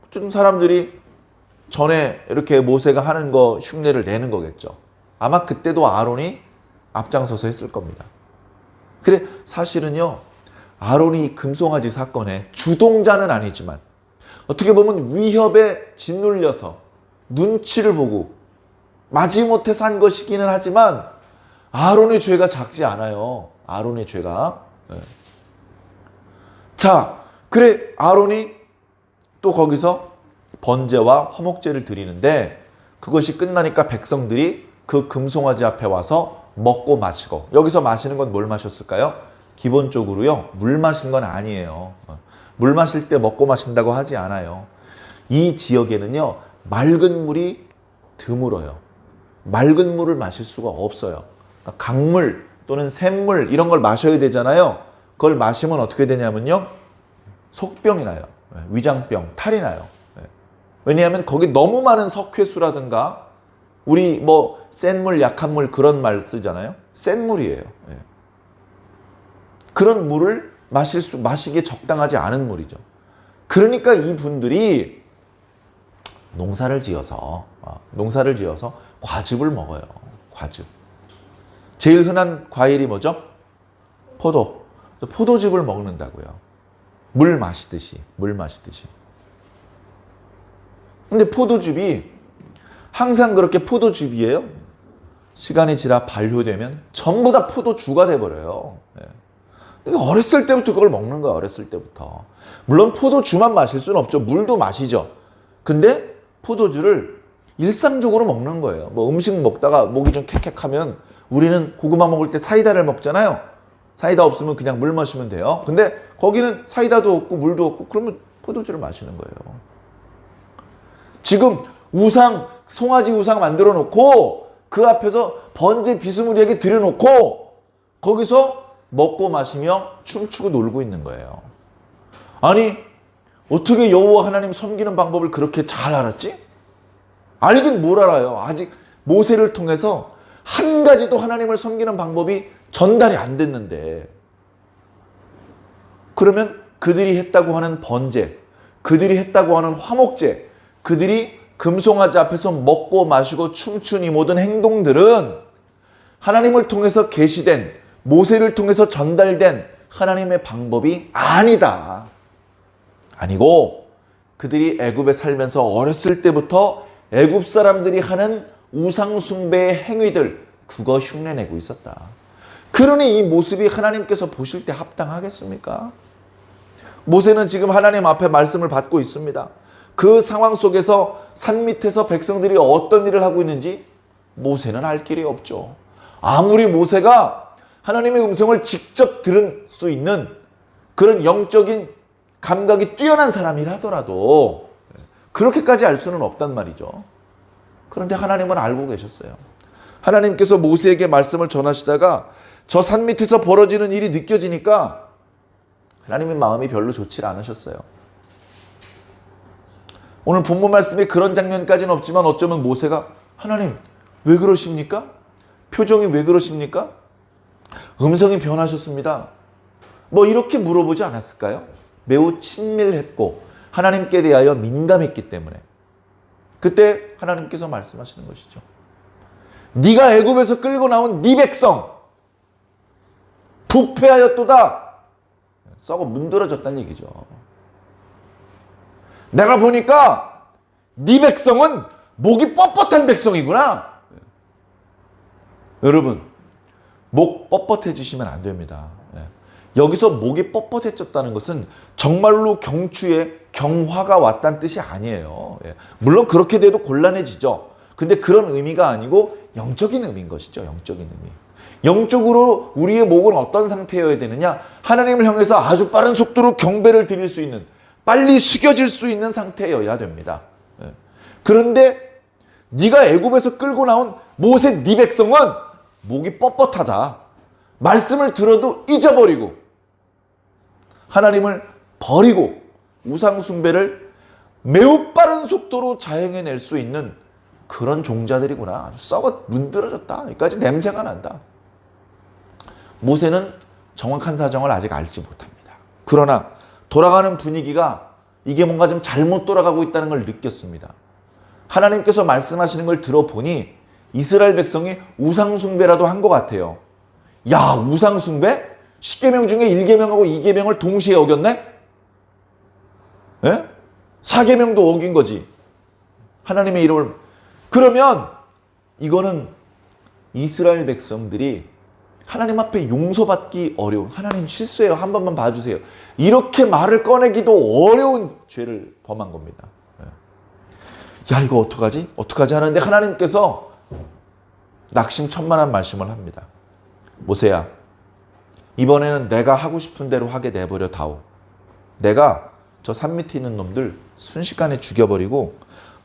좀 사람들이 전에 이렇게 모세가 하는 거 흉내를 내는 거겠죠. 아마 그때도 아론이 앞장서서 했을 겁니다. 그래, 사실은요, 아론이 금송아지 사건의 주동자는 아니지만 어떻게 보면 위협에 짓눌려서 눈치를 보고 마지못해서 한 것이기는 하지만 아론의 죄가 작지 않아요. 아론의 죄가. 네. 자, 그래, 아론이 또 거기서 번제와 화목제를 드리는데, 그것이 끝나니까 백성들이 그 금송아지 앞에 와서 먹고 마시고, 여기서 마시는 건 뭘 마셨을까요? 기본적으로요, 물 마신 건 아니에요. 물 마실 때 먹고 마신다고 하지 않아요. 이 지역에는요, 맑은 물이 드물어요. 맑은 물을 마실 수가 없어요. 그러니까 강물 또는 샘물 이런 걸 마셔야 되잖아요. 그걸 마시면 어떻게 되냐면요, 속병이 나요. 위장병, 탈이 나요. 왜냐하면 거기 너무 많은 석회수라든가, 우리 뭐 센 물, 약한 물 그런 말 쓰잖아요. 센 물이에요. 그런 물을 마시기에 적당하지 않은 물이죠. 그러니까 이분들이 농사를 지어서 과즙을 먹어요. 과즙. 제일 흔한 과일이 뭐죠? 포도. 포도즙을 먹는다고요. 물 마시듯이. 근데 포도즙이 항상 그렇게 포도즙이에요? 시간이 지나 반료되면 전부 다 포도주가 돼버려요. 그러니까 어렸을 때부터 그걸 먹는 거야. 어렸을 때부터. 물론 포도주만 마실 수는 없죠. 물도 마시죠. 근데 포도주를 일상적으로 먹는 거예요. 뭐 음식 먹다가 목이 좀 캑캑하면 우리는 고구마 먹을 때 사이다를 먹잖아요. 사이다 없으면 그냥 물 마시면 돼요. 근데 거기는 사이다도 없고 물도 없고, 그러면 포도주를 마시는 거예요. 지금 송아지 우상 만들어 놓고 그 앞에서 번제 비스무리하게 들여놓고 거기서 먹고 마시며 춤추고 놀고 있는 거예요. 아니, 어떻게 여호와 하나님 섬기는 방법을 그렇게 잘 알았지? 알긴 뭘 알아요. 아직 모세를 통해서 한 가지도 하나님을 섬기는 방법이 전달이 안 됐는데, 그러면 그들이 했다고 하는 번제, 그들이 했다고 하는 화목제, 그들이 금송아지 앞에서 먹고 마시고 춤춘 이 모든 행동들은 하나님을 통해서 계시된, 모세를 통해서 전달된 하나님의 방법이 아니다. 아니고 그들이 애굽에 살면서 어렸을 때부터 애굽 사람들이 하는 우상 숭배의 행위들, 그거 흉내내고 있었다. 그러니 이 모습이 하나님께서 보실 때 합당하겠습니까? 모세는 지금 하나님 앞에 말씀을 받고 있습니다. 그 상황 속에서 산 밑에서 백성들이 어떤 일을 하고 있는지 모세는 알 길이 없죠. 아무리 모세가 하나님의 음성을 직접 들을 수 있는 그런 영적인 감각이 뛰어난 사람이라 하더라도 그렇게까지 알 수는 없단 말이죠. 그런데 하나님은 알고 계셨어요. 하나님께서 모세에게 말씀을 전하시다가 저 산 밑에서 벌어지는 일이 느껴지니까 하나님의 마음이 별로 좋지 않으셨어요. 오늘 본문 말씀에 그런 장면까지는 없지만 어쩌면 모세가 하나님 왜 그러십니까? 표정이 왜 그러십니까? 음성이 변하셨습니다. 뭐 이렇게 물어보지 않았을까요? 매우 친밀했고 하나님께 대하여 민감했기 때문에. 그때 하나님께서 말씀하시는 것이죠. 네가 애굽에서 끌고 나온 네 백성 부패하였도다. 썩어 문드러졌다는 얘기죠. 내가 보니까 네 백성은 목이 뻣뻣한 백성이구나. 여러분, 목 뻣뻣해지시면 안 됩니다. 여기서 목이 뻣뻣해졌다는 것은 정말로 경추에 경화가 왔다는 뜻이 아니에요. 물론 그렇게 돼도 곤란해지죠. 근데 그런 의미가 아니고 영적인 의미인 것이죠. 영적인 의미. 영적으로 우리의 목은 어떤 상태여야 되느냐? 하나님을 향해서 아주 빠른 속도로 경배를 드릴 수 있는, 빨리 숙여질 수 있는 상태여야 됩니다. 그런데 네가 애굽에서 끌고 나온 모세 네 백성은 목이 뻣뻣하다. 말씀을 들어도 잊어버리고 하나님을 버리고 우상 숭배를 매우 빠른 속도로 자행해낼 수 있는 그런 종자들이구나. 아주 썩어 문드러졌다. 여기까지 냄새가 난다. 모세는 정확한 사정을 아직 알지 못합니다. 그러나 돌아가는 분위기가 이게 뭔가 좀 잘못 돌아가고 있다는 걸 느꼈습니다. 하나님께서 말씀하시는 걸 들어보니 이스라엘 백성이 우상숭배라도 한 것 같아요. 야, 우상숭배? 10계명 중에 1계명하고 2계명을 동시에 어겼네? 예? 4계명도 어긴 거지. 하나님의 이름을. 그러면 이거는 이스라엘 백성들이 하나님 앞에 용서받기 어려운, 하나님 실수해요, 한 번만 봐주세요, 이렇게 말을 꺼내기도 어려운 죄를 범한 겁니다. 야, 이거 어떡하지? 어떡하지 하는데 하나님께서 낙심천만한 말씀을 합니다. 모세야, 이번에는 내가 하고 싶은 대로 하게 내버려 다오. 내가 저 산 밑에 있는 놈들 순식간에 죽여버리고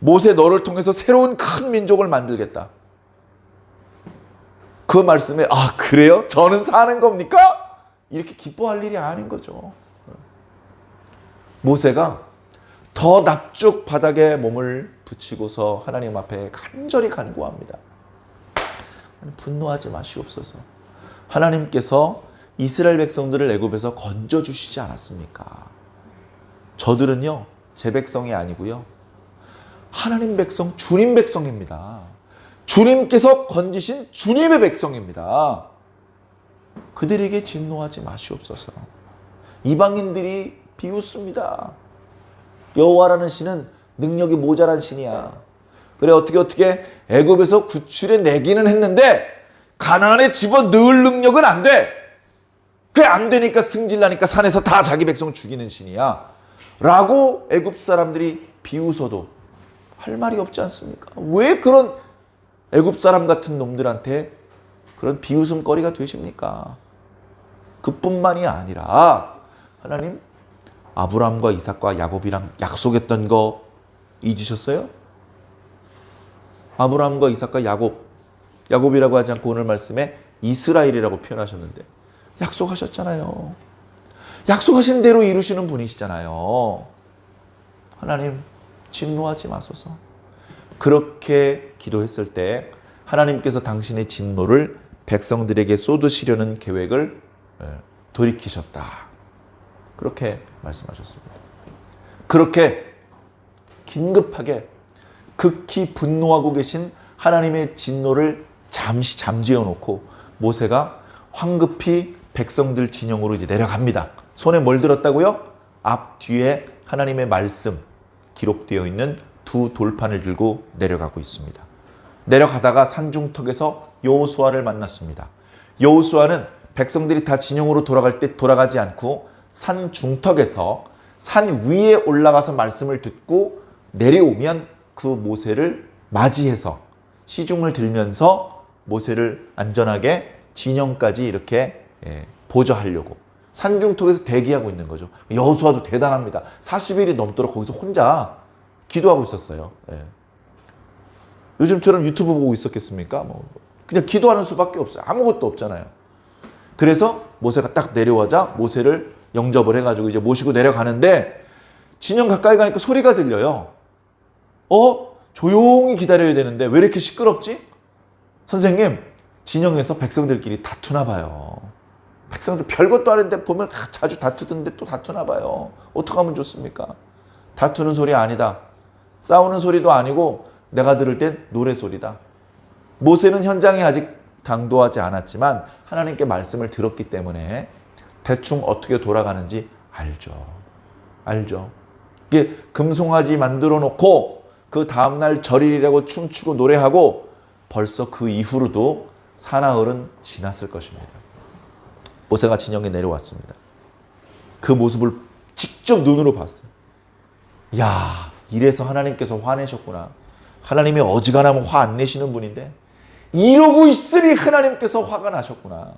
모세 너를 통해서 새로운 큰 민족을 만들겠다. 그 말씀에 아, 그래요? 저는 사는 겁니까? 이렇게 기뻐할 일이 아닌 거죠. 모세가 더 납죽 바닥에 몸을 붙이고서 하나님 앞에 간절히 간구합니다. 분노하지 마시옵소서. 하나님께서 이스라엘 백성들을 애굽에서 건져주시지 않았습니까? 저들은요, 제 백성이 아니고요, 하나님 백성, 주님 백성입니다. 주님께서 건지신 주님의 백성입니다. 그들에게 진노하지 마시옵소서. 이방인들이 비웃습니다. 여호와라는 신은 능력이 모자란 신이야. 그래, 어떻게 애굽에서 구출해 내기는 했는데 가나안에 집어넣을 능력은 안 돼. 그게 안 되니까 승질나니까 산에서 다 자기 백성 죽이는 신이야 라고 애굽 사람들이 비웃어도 할 말이 없지 않습니까? 왜 그런 애굽 사람 같은 놈들한테 그런 비웃음거리가 되십니까? 그뿐만이 아니라 하나님 아브라함과 이삭과 야곱이랑 약속했던 거 잊으셨어요? 아브라함과 이삭과 야곱이라고 하지 않고 오늘 말씀에 이스라엘이라고 표현하셨는데 약속하셨잖아요. 약속하신 대로 이루시는 분이시잖아요. 하나님 진노하지 마소서. 그렇게 기도했을 때 하나님께서 당신의 진노를 백성들에게 쏟으시려는 계획을 돌이키셨다. 그렇게 말씀하셨습니다. 그렇게 긴급하게 극히 분노하고 계신 하나님의 진노를 잠시 잠재워 놓고 모세가 황급히 백성들 진영으로 이제 내려갑니다. 손에 뭘 들었다고요? 앞 뒤에 하나님의 말씀 기록되어 있는 두 돌판을 들고 내려가고 있습니다. 내려가다가 산중턱에서 여호수아를 만났습니다. 여호수아는 백성들이 다 진영으로 돌아갈 때 돌아가지 않고 산 중턱에서 산 위에 올라가서 말씀을 듣고 내려오면 그 모세를 맞이해서 시중을 들면서 모세를 안전하게 진영까지 이렇게 보좌하려고 산중턱에서 대기하고 있는 거죠. 여호수아도 대단합니다. 40일이 넘도록 거기서 혼자 기도하고 있었어요. 요즘처럼 유튜브 보고 있었겠습니까? 그냥 기도하는 수밖에 없어요. 아무것도 없잖아요. 그래서 모세가 딱 내려오자 모세를 영접을 해가지고 이제 모시고 내려가는데 진영 가까이 가니까 소리가 들려요. 조용히 기다려야 되는데 왜 이렇게 시끄럽지? 선생님, 진영에서 백성들끼리 다투나 봐요. 백성들 별것도 아닌데 보면 자주 다투던데 또 다투나 봐요. 어떻게 하면 좋습니까? 다투는 소리 아니다. 싸우는 소리도 아니고 내가 들을 땐 노래 소리다. 모세는 현장에 아직 당도하지 않았지만 하나님께 말씀을 들었기 때문에 대충 어떻게 돌아가는지 알죠. 이게 금송아지 만들어 놓고 그 다음날 절일이라고 춤추고 노래하고 벌써 그 이후로도 사나흘은 지났을 것입니다. 모세가 진영에 내려왔습니다. 그 모습을 직접 눈으로 봤어요. 야, 이래서 하나님께서 화내셨구나. 하나님이 어지간하면 화 안 내시는 분인데 이러고 있으니 하나님께서 화가 나셨구나.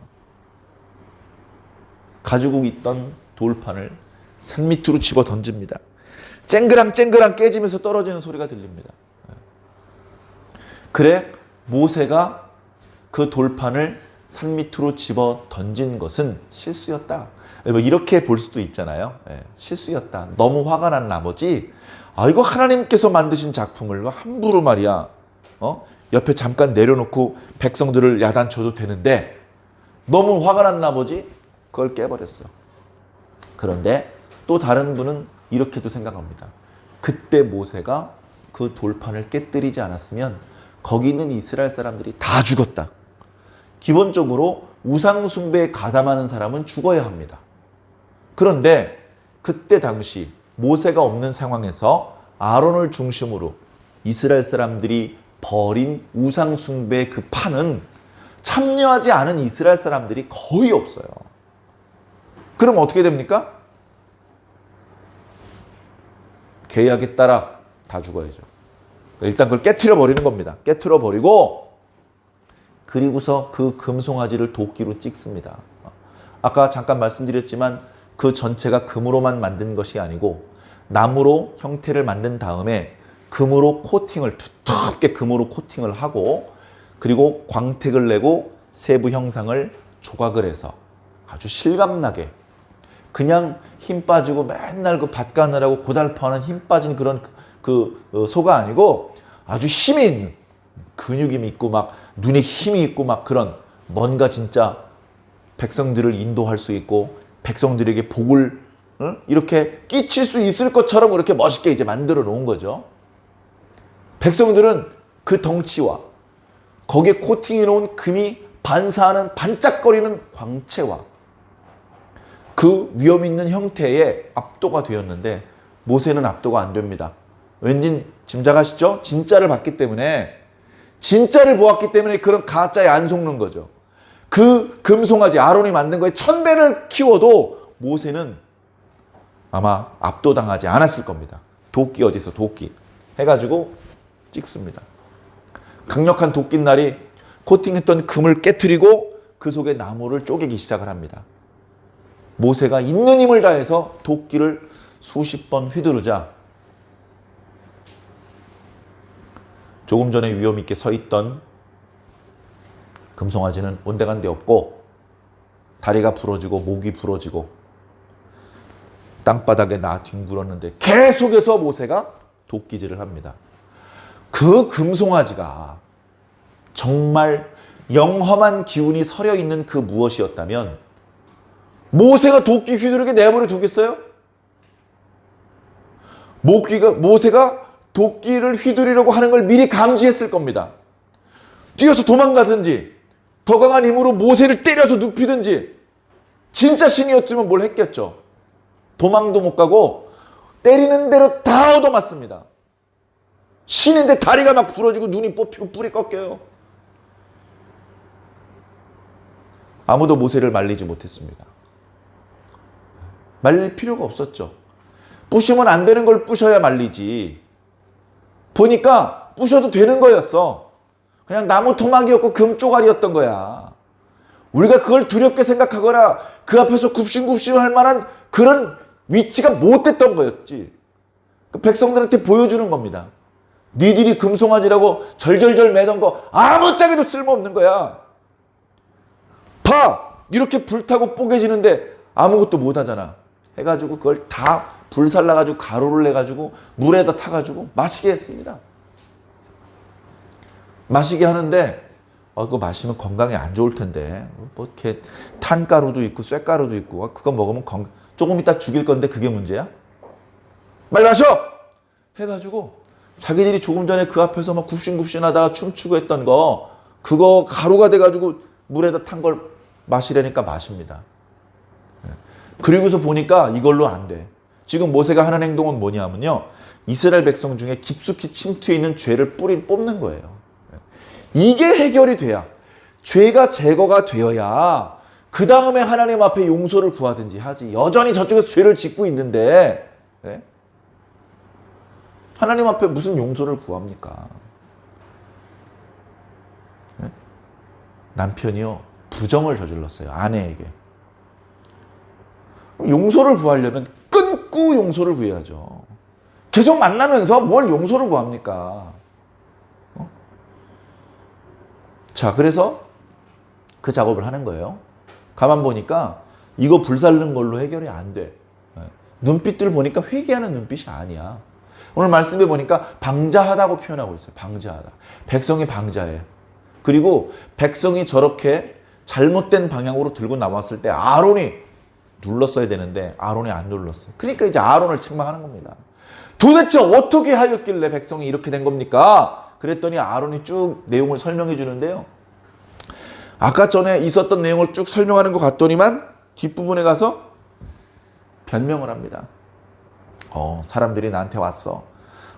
가지고 있던 돌판을 산 밑으로 집어 던집니다. 쨍그랑 깨지면서 떨어지는 소리가 들립니다. 그래, 모세가 그 돌판을 산 밑으로 집어 던진 것은 실수였다. 이렇게 볼 수도 있잖아요. 실수였다. 너무 화가 난 나머지 이거 하나님께서 만드신 작품을 함부로 말이야. 옆에 잠깐 내려놓고 백성들을 야단쳐도 되는데 너무 화가 났나 보지? 그걸 깨버렸어. 그런데 또 다른 분은 이렇게도 생각합니다. 그때 모세가 그 돌판을 깨뜨리지 않았으면 거기 있는 이스라엘 사람들이 다 죽었다. 기본적으로 우상 숭배에 가담하는 사람은 죽어야 합니다. 그런데 그때 당시 모세가 없는 상황에서 아론을 중심으로 이스라엘 사람들이 버린 우상 숭배의 그 판은 참여하지 않은 이스라엘 사람들이 거의 없어요. 그럼 어떻게 됩니까? 계약에 따라 다 죽어야죠. 일단 그걸 깨트려 버리는 겁니다. 깨트려 버리고 그리고서 그 금송아지를 도끼로 찍습니다. 아까 잠깐 말씀드렸지만 그 전체가 금으로만 만든 것이 아니고 나무로 형태를 만든 다음에 금으로 코팅을 두텁게 금으로 코팅을 하고 그리고 광택을 내고 세부 형상을 조각을 해서 아주 실감나게 그냥 힘 빠지고 맨날 그 밭 가느라고 고달퍼하는 힘 빠진 그런 소가 아니고 아주 힘이 있는 근육이 있고 막 눈에 힘이 있고 막 그런 뭔가 진짜 백성들을 인도할 수 있고 백성들에게 복을 이렇게 끼칠 수 있을 것처럼 그렇게 멋있게 이제 만들어 놓은 거죠. 백성들은 그 덩치와 거기에 코팅해 놓은 금이 반사하는 반짝거리는 광채와 그 위험 있는 형태에 압도가 되었는데 모세는 압도가 안 됩니다. 왠지 짐작하시죠? 진짜를 봤기 때문에 진짜를 보았기 때문에 그런 가짜에 안 속는 거죠. 그 금송아지 아론이 만든 거에 1000배를 키워도 모세는 아마 압도당하지 않았을 겁니다. 도끼 어디서 도끼 해가지고 찍습니다. 강력한 도끼날이 코팅했던 금을 깨트리고 그 속에 나무를 쪼개기 시작을 합니다. 모세가 있는 힘을 다해서 도끼를 수십 번 휘두르자 조금 전에 위험 있게 서 있던 금송아지는 온데간데 없고 다리가 부러지고 목이 부러지고 땅바닥에 나 뒹굴었는데 계속해서 모세가 도끼질을 합니다. 그 금송아지가 정말 영험한 기운이 서려 있는 그 무엇이었다면 모세가 도끼 휘두르게 내버려 두겠어요? 모세가 도끼를 휘두르려고 하는 걸 미리 감지했을 겁니다. 뛰어서 도망가든지 더 강한 힘으로 모세를 때려서 눕히든지 진짜 신이었으면 뭘 했겠죠. 도망도 못 가고 때리는 대로 다 얻어맞습니다. 신인데 다리가 막 부러지고 눈이 뽑히고 뿔이 꺾여요. 아무도 모세를 말리지 못했습니다. 말릴 필요가 없었죠. 부시면 안 되는 걸 부셔야 말리지. 보니까 부셔도 되는 거였어. 그냥 나무 토막이었고 금 쪼가리였던 거야. 우리가 그걸 두렵게 생각하거나 그 앞에서 굽신굽신 할 만한 그런 위치가 못 됐던 거였지. 그 백성들한테 보여주는 겁니다. 니들이 금송아지라고 절절절 매던 거 아무짝에도 쓸모없는 거야. 봐! 이렇게 불타고 뽀개지는데 아무것도 못 하잖아. 해가지고 그걸 다 불살라가지고 가루를 내가지고 물에다 타가지고 마시게 했습니다. 마시게 하는데 그거 마시면 건강에 안 좋을 텐데 뭐 이렇게 탄가루도 있고 쇠가루도 있고 그거 먹으면 조금 이따 죽일 건데 그게 문제야? 빨리 마셔! 해가지고 자기들이 조금 전에 그 앞에서 막 굽신굽신하다가 춤추고 했던 거 그거 가루가 돼가지고 물에다 탄 걸 마시려니까 마십니다. 그리고서 보니까 이걸로 안 돼. 지금 모세가 하는 행동은 뭐냐면요. 이스라엘 백성 중에 깊숙이 침투해 있는 죄를 뽑는 거예요. 이게 해결이 돼야 죄가 제거가 되어야 그 다음에 하나님 앞에 용서를 구하든지 하지. 여전히 저쪽에서 죄를 짓고 있는데 하나님 앞에 무슨 용서를 구합니까? 남편이요. 부정을 저질렀어요. 아내에게. 용서를 구하려면 끊고 용서를 구해야죠. 계속 만나면서 뭘 용서를 구합니까? 자, 그래서 그 작업을 하는 거예요. 가만 보니까 이거 불살른 걸로 해결이 안 돼. 눈빛들 보니까 회개하는 눈빛이 아니야. 오늘 말씀해 보니까 방자하다고 표현하고 있어요. 방자하다. 백성이 방자해. 그리고 백성이 저렇게 잘못된 방향으로 들고 나왔을 때 아론이 눌렀어야 되는데 아론이 안 눌렀어요. 그러니까 이제 아론을 책망하는 겁니다. 도대체 어떻게 하였길래 백성이 이렇게 된 겁니까? 그랬더니 아론이 쭉 내용을 설명해 주는데요. 아까 전에 있었던 내용을 쭉 설명하는 것 같더니만 뒷부분에 가서 변명을 합니다. 사람들이 나한테 왔어.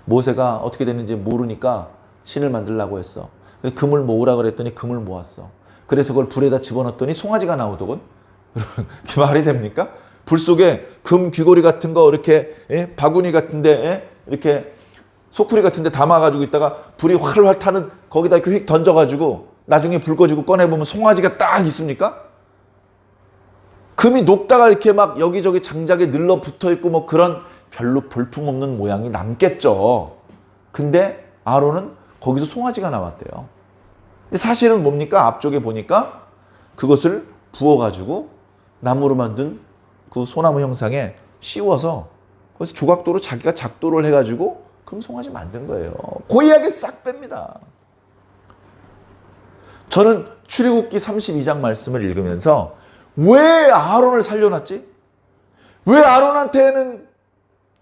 모세가 어떻게 됐는지 모르니까 신을 만들려고 했어. 금을 모으라 그랬더니 금을 모았어. 그래서 그걸 불에다 집어넣었더니 송아지가 나오더군. 그게 말이 됩니까? 불 속에 금 귀걸이 같은 거 이렇게 바구니 같은데 이렇게 소쿠리 같은데 담아가지고 있다가 불이 활활 타는 거기다 이렇게 휙 던져가지고 나중에 불 꺼지고 꺼내보면 송아지가 딱 있습니까? 금이 녹다가 이렇게 막 여기저기 장작에 늘러 붙어 있고 뭐 그런 별로 볼품없는 모양이 남겠죠. 근데 아론은 거기서 송아지가 나왔대요. 근데 사실은 뭡니까? 앞쪽에 보니까 그것을 부어가지고 나무로 만든 그 소나무 형상에 씌워서 거기서 조각도로 자기가 작도를 해가지고 금송아지 만든 거예요. 고이하게 싹 뺍니다. 저는 출애굽기 32장 말씀을 읽으면서 왜 아론을 살려놨지? 왜 아론한테는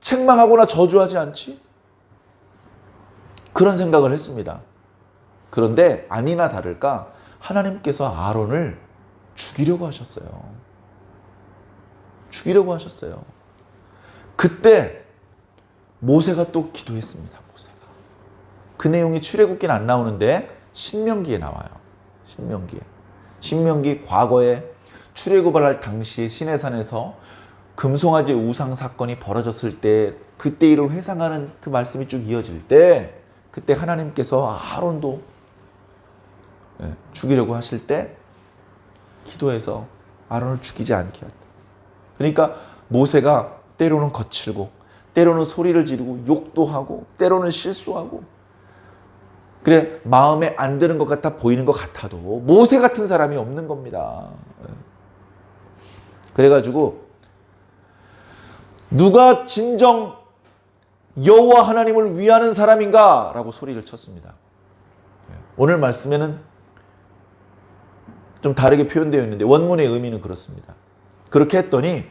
책망하거나 저주하지 않지? 그런 생각을 했습니다. 그런데 아니나 다를까 하나님께서 아론을 죽이려고 하셨어요. 죽이려고 하셨어요. 그때 모세가 또 기도했습니다. 모세가. 그 내용이 출애굽기는 안 나오는데 신명기에 나와요. 신명기 과거에 출애굽을 할 당시 시내산에서 금송아지 우상 사건이 벌어졌을 때 그때 일을 회상하는 그 말씀이 쭉 이어질 때 그때 하나님께서 아론도 죽이려고 하실 때 기도해서 아론을 죽이지 않게 했다. 그러니까 모세가 때로는 거칠고 때로는 소리를 지르고 욕도 하고 때로는 실수하고 그래 마음에 안 드는 것 같아 보이는 것 같아도 모세 같은 사람이 없는 겁니다. 그래가지고 누가 진정 여호와 하나님을 위하는 사람인가? 라고 소리를 쳤습니다. 오늘 말씀에는 좀 다르게 표현되어 있는데 원문의 의미는 그렇습니다. 그렇게 했더니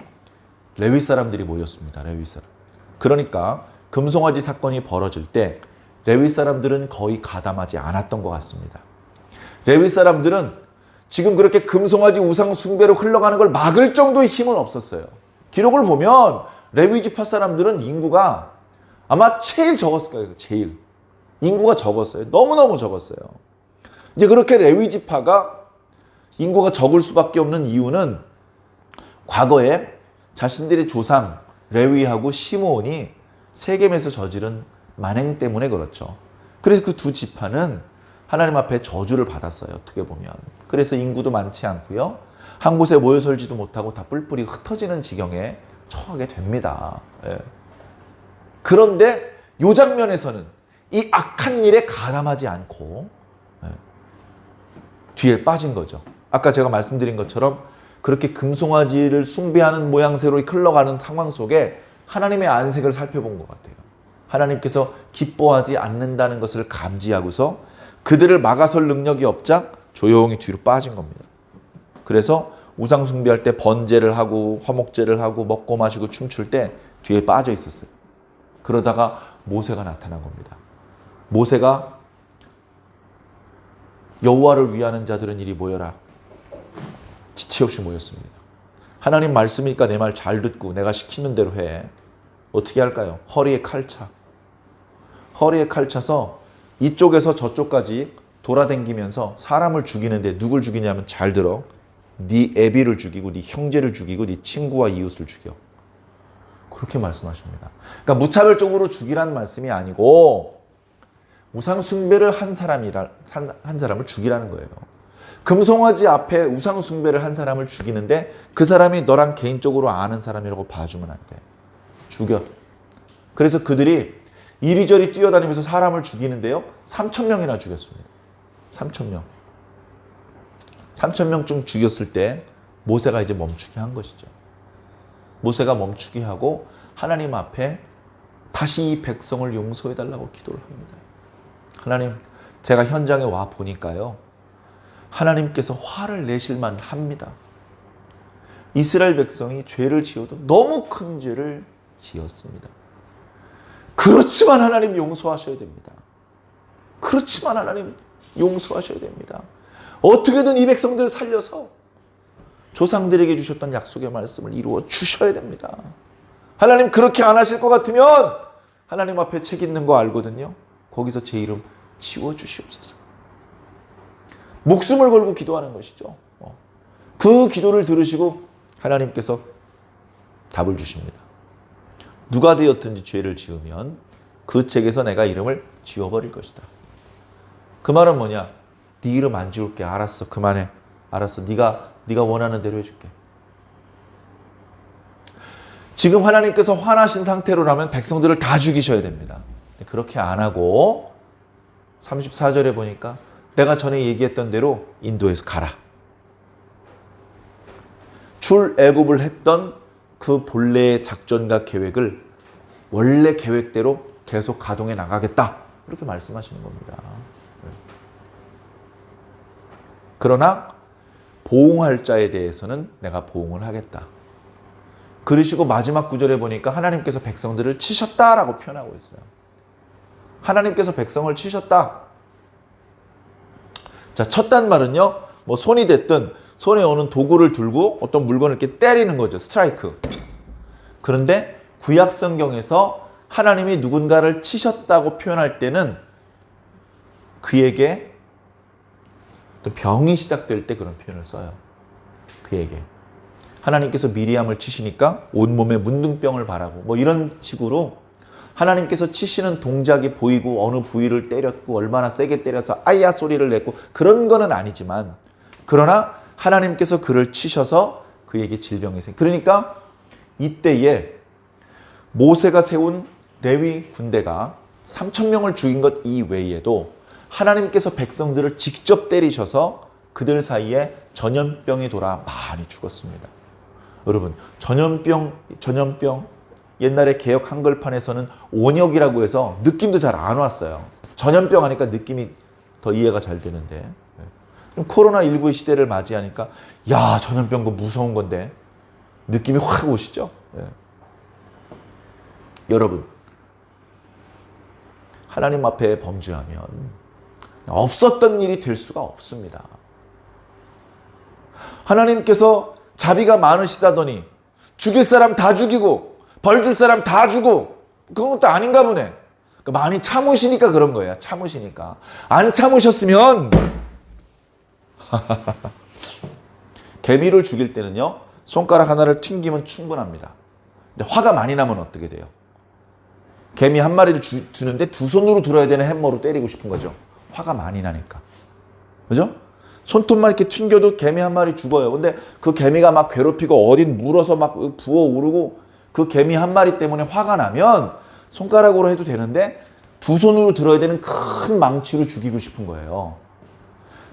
레위 사람들이 모였습니다. 레위 사람. 그러니까 금송아지 사건이 벌어질 때 레위 사람들은 거의 가담하지 않았던 것 같습니다. 레위 사람들은 지금 그렇게 금송아지 우상 숭배로 흘러가는 걸 막을 정도의 힘은 없었어요. 기록을 보면 레위 지파 사람들은 인구가 아마 제일 적었을 거예요. 제일. 인구가 적었어요. 너무너무 적었어요. 이제 그렇게 레위 지파가 인구가 적을 수밖에 없는 이유는 과거에 자신들의 조상 레위하고 시므온이 세겜에서 저지른 만행 때문에 그렇죠. 그래서 그 두 지파는 하나님 앞에 저주를 받았어요. 어떻게 보면. 그래서 인구도 많지 않고요. 한 곳에 모여 살지도 못하고 다 뿔뿔이 흩어지는 지경에 처하게 됩니다. 그런데 이 장면에서는 이 악한 일에 가담하지 않고 뒤에 빠진 거죠. 아까 제가 말씀드린 것처럼 그렇게 금송아지를 숭배하는 모양새로 흘러가는 상황 속에 하나님의 안색을 살펴본 것 같아요. 하나님께서 기뻐하지 않는다는 것을 감지하고서 그들을 막아설 능력이 없자 조용히 뒤로 빠진 겁니다. 그래서 우상 숭배할 때 번제를 하고 화목제를 하고 먹고 마시고 춤출 때 뒤에 빠져 있었어요. 그러다가 모세가 나타난 겁니다. 모세가 여호와를 위하는 자들은 이리 모여라. 지체 없이 모였습니다. 하나님 말씀이니까 내 말 잘 듣고 내가 시키는 대로 해. 어떻게 할까요? 허리에 칼 차. 허리에 칼 차서 이쪽에서 저쪽까지 돌아다니면서 사람을 죽이는데 누굴 죽이냐면 잘 들어. 네 애비를 죽이고 네 형제를 죽이고 네 친구와 이웃을 죽여. 그렇게 말씀하십니다. 그러니까 무차별적으로 죽이라는 말씀이 아니고 우상 숭배를 한 사람을 죽이라는 거예요. 금송아지 앞에 우상 숭배를 한 사람을 죽이는데 그 사람이 너랑 개인적으로 아는 사람이라고 봐주면 안 돼. 죽여. 그래서 그들이 이리저리 뛰어다니면서 사람을 죽이는데요. 3,000명이나 죽였습니다. 3,000명. 3,000명쯤 죽였을 때 모세가 이제 멈추게 한 것이죠. 모세가 멈추게 하고 하나님 앞에 다시 이 백성을 용서해달라고 기도를 합니다. 하나님, 제가 현장에 와 보니까요. 하나님께서 화를 내실만 합니다. 이스라엘 백성이 죄를 지어도 너무 큰 죄를 지었습니다. 그렇지만 하나님 용서하셔야 됩니다. 그렇지만 하나님 용서하셔야 됩니다. 어떻게든 이 백성들을 살려서 조상들에게 주셨던 약속의 말씀을 이루어 주셔야 됩니다. 하나님 그렇게 안 하실 것 같으면 하나님 앞에 책 있는 거 알거든요. 거기서 제 이름 지워주시옵소서. 목숨을 걸고 기도하는 것이죠. 그 기도를 들으시고 하나님께서 답을 주십니다. 누가 되었든지 죄를 지으면 그 책에서 내가 이름을 지워버릴 것이다. 그 말은 뭐냐? 네 이름 안 지울게. 알았어. 그만해. 알았어. 네가 원하는 대로 해줄게. 지금 하나님께서 화나신 상태로라면 백성들을 다 죽이셔야 됩니다. 그렇게 안 하고 34절에 보니까 내가 전에 얘기했던 대로 인도에서 가라. 출애굽을 했던 그 본래의 작전과 계획을 원래 계획대로 계속 가동해 나가겠다. 이렇게 말씀하시는 겁니다. 그러나 보응할 자에 대해서는 내가 보응을 하겠다. 그러시고 마지막 구절에 보니까 하나님께서 백성들을 치셨다라고 표현하고 있어요. 하나님께서 백성을 치셨다. 자, 쳤단 말은요, 뭐 손이 됐든 손에 오는 도구를 들고 어떤 물건을 이렇게 때리는 거죠. 스트라이크. 그런데 구약 성경에서 하나님이 누군가를 치셨다고 표현할 때는 그에게 또 병이 시작될 때 그런 표현을 써요. 그에게. 하나님께서 미리암을 치시니까 온몸에 문둥병을 바라고 뭐 이런 식으로 하나님께서 치시는 동작이 보이고 어느 부위를 때렸고 얼마나 세게 때려서 아야 소리를 냈고 그런 거는 아니지만 그러나 하나님께서 그를 치셔서 그에게 질병이 그러니까 이때에 모세가 세운 레위 군대가 3,000명을 죽인 것 이외에도 하나님께서 백성들을 직접 때리셔서 그들 사이에 전염병이 돌아 많이 죽었습니다. 여러분, 전염병 옛날에 개역 한글판에서는 온역이라고 해서 느낌도 잘 안 왔어요. 전염병 하니까 느낌이 더 이해가 잘 되는데 코로나19의 시대를 맞이하니까 야, 전염병 거 무서운 건데 느낌이 확 오시죠? 여러분, 하나님 앞에 범죄하면 없었던 일이 될 수가 없습니다. 하나님께서 자비가 많으시다더니 죽일 사람 다 죽이고 벌 줄 사람 다 주고 그건 것도 아닌가 보네. 많이 참으시니까 그런 거예요. 참으시니까. 안 참으셨으면 개미를 죽일 때는요, 손가락 하나를 튕기면 충분합니다. 근데 화가 많이 나면 어떻게 돼요? 개미 한 마리를 주는데 두 손으로 들어야 되는 햄머로 때리고 싶은 거죠. 화가 많이 나니까. 그죠? 손톱만 이렇게 튕겨도 개미 한 마리 죽어요. 근데 그 개미가 막 괴롭히고 어딘 물어서 막 부어오르고 그 개미 한 마리 때문에 화가 나면 손가락으로 해도 되는데 두 손으로 들어야 되는 큰 망치로 죽이고 싶은 거예요.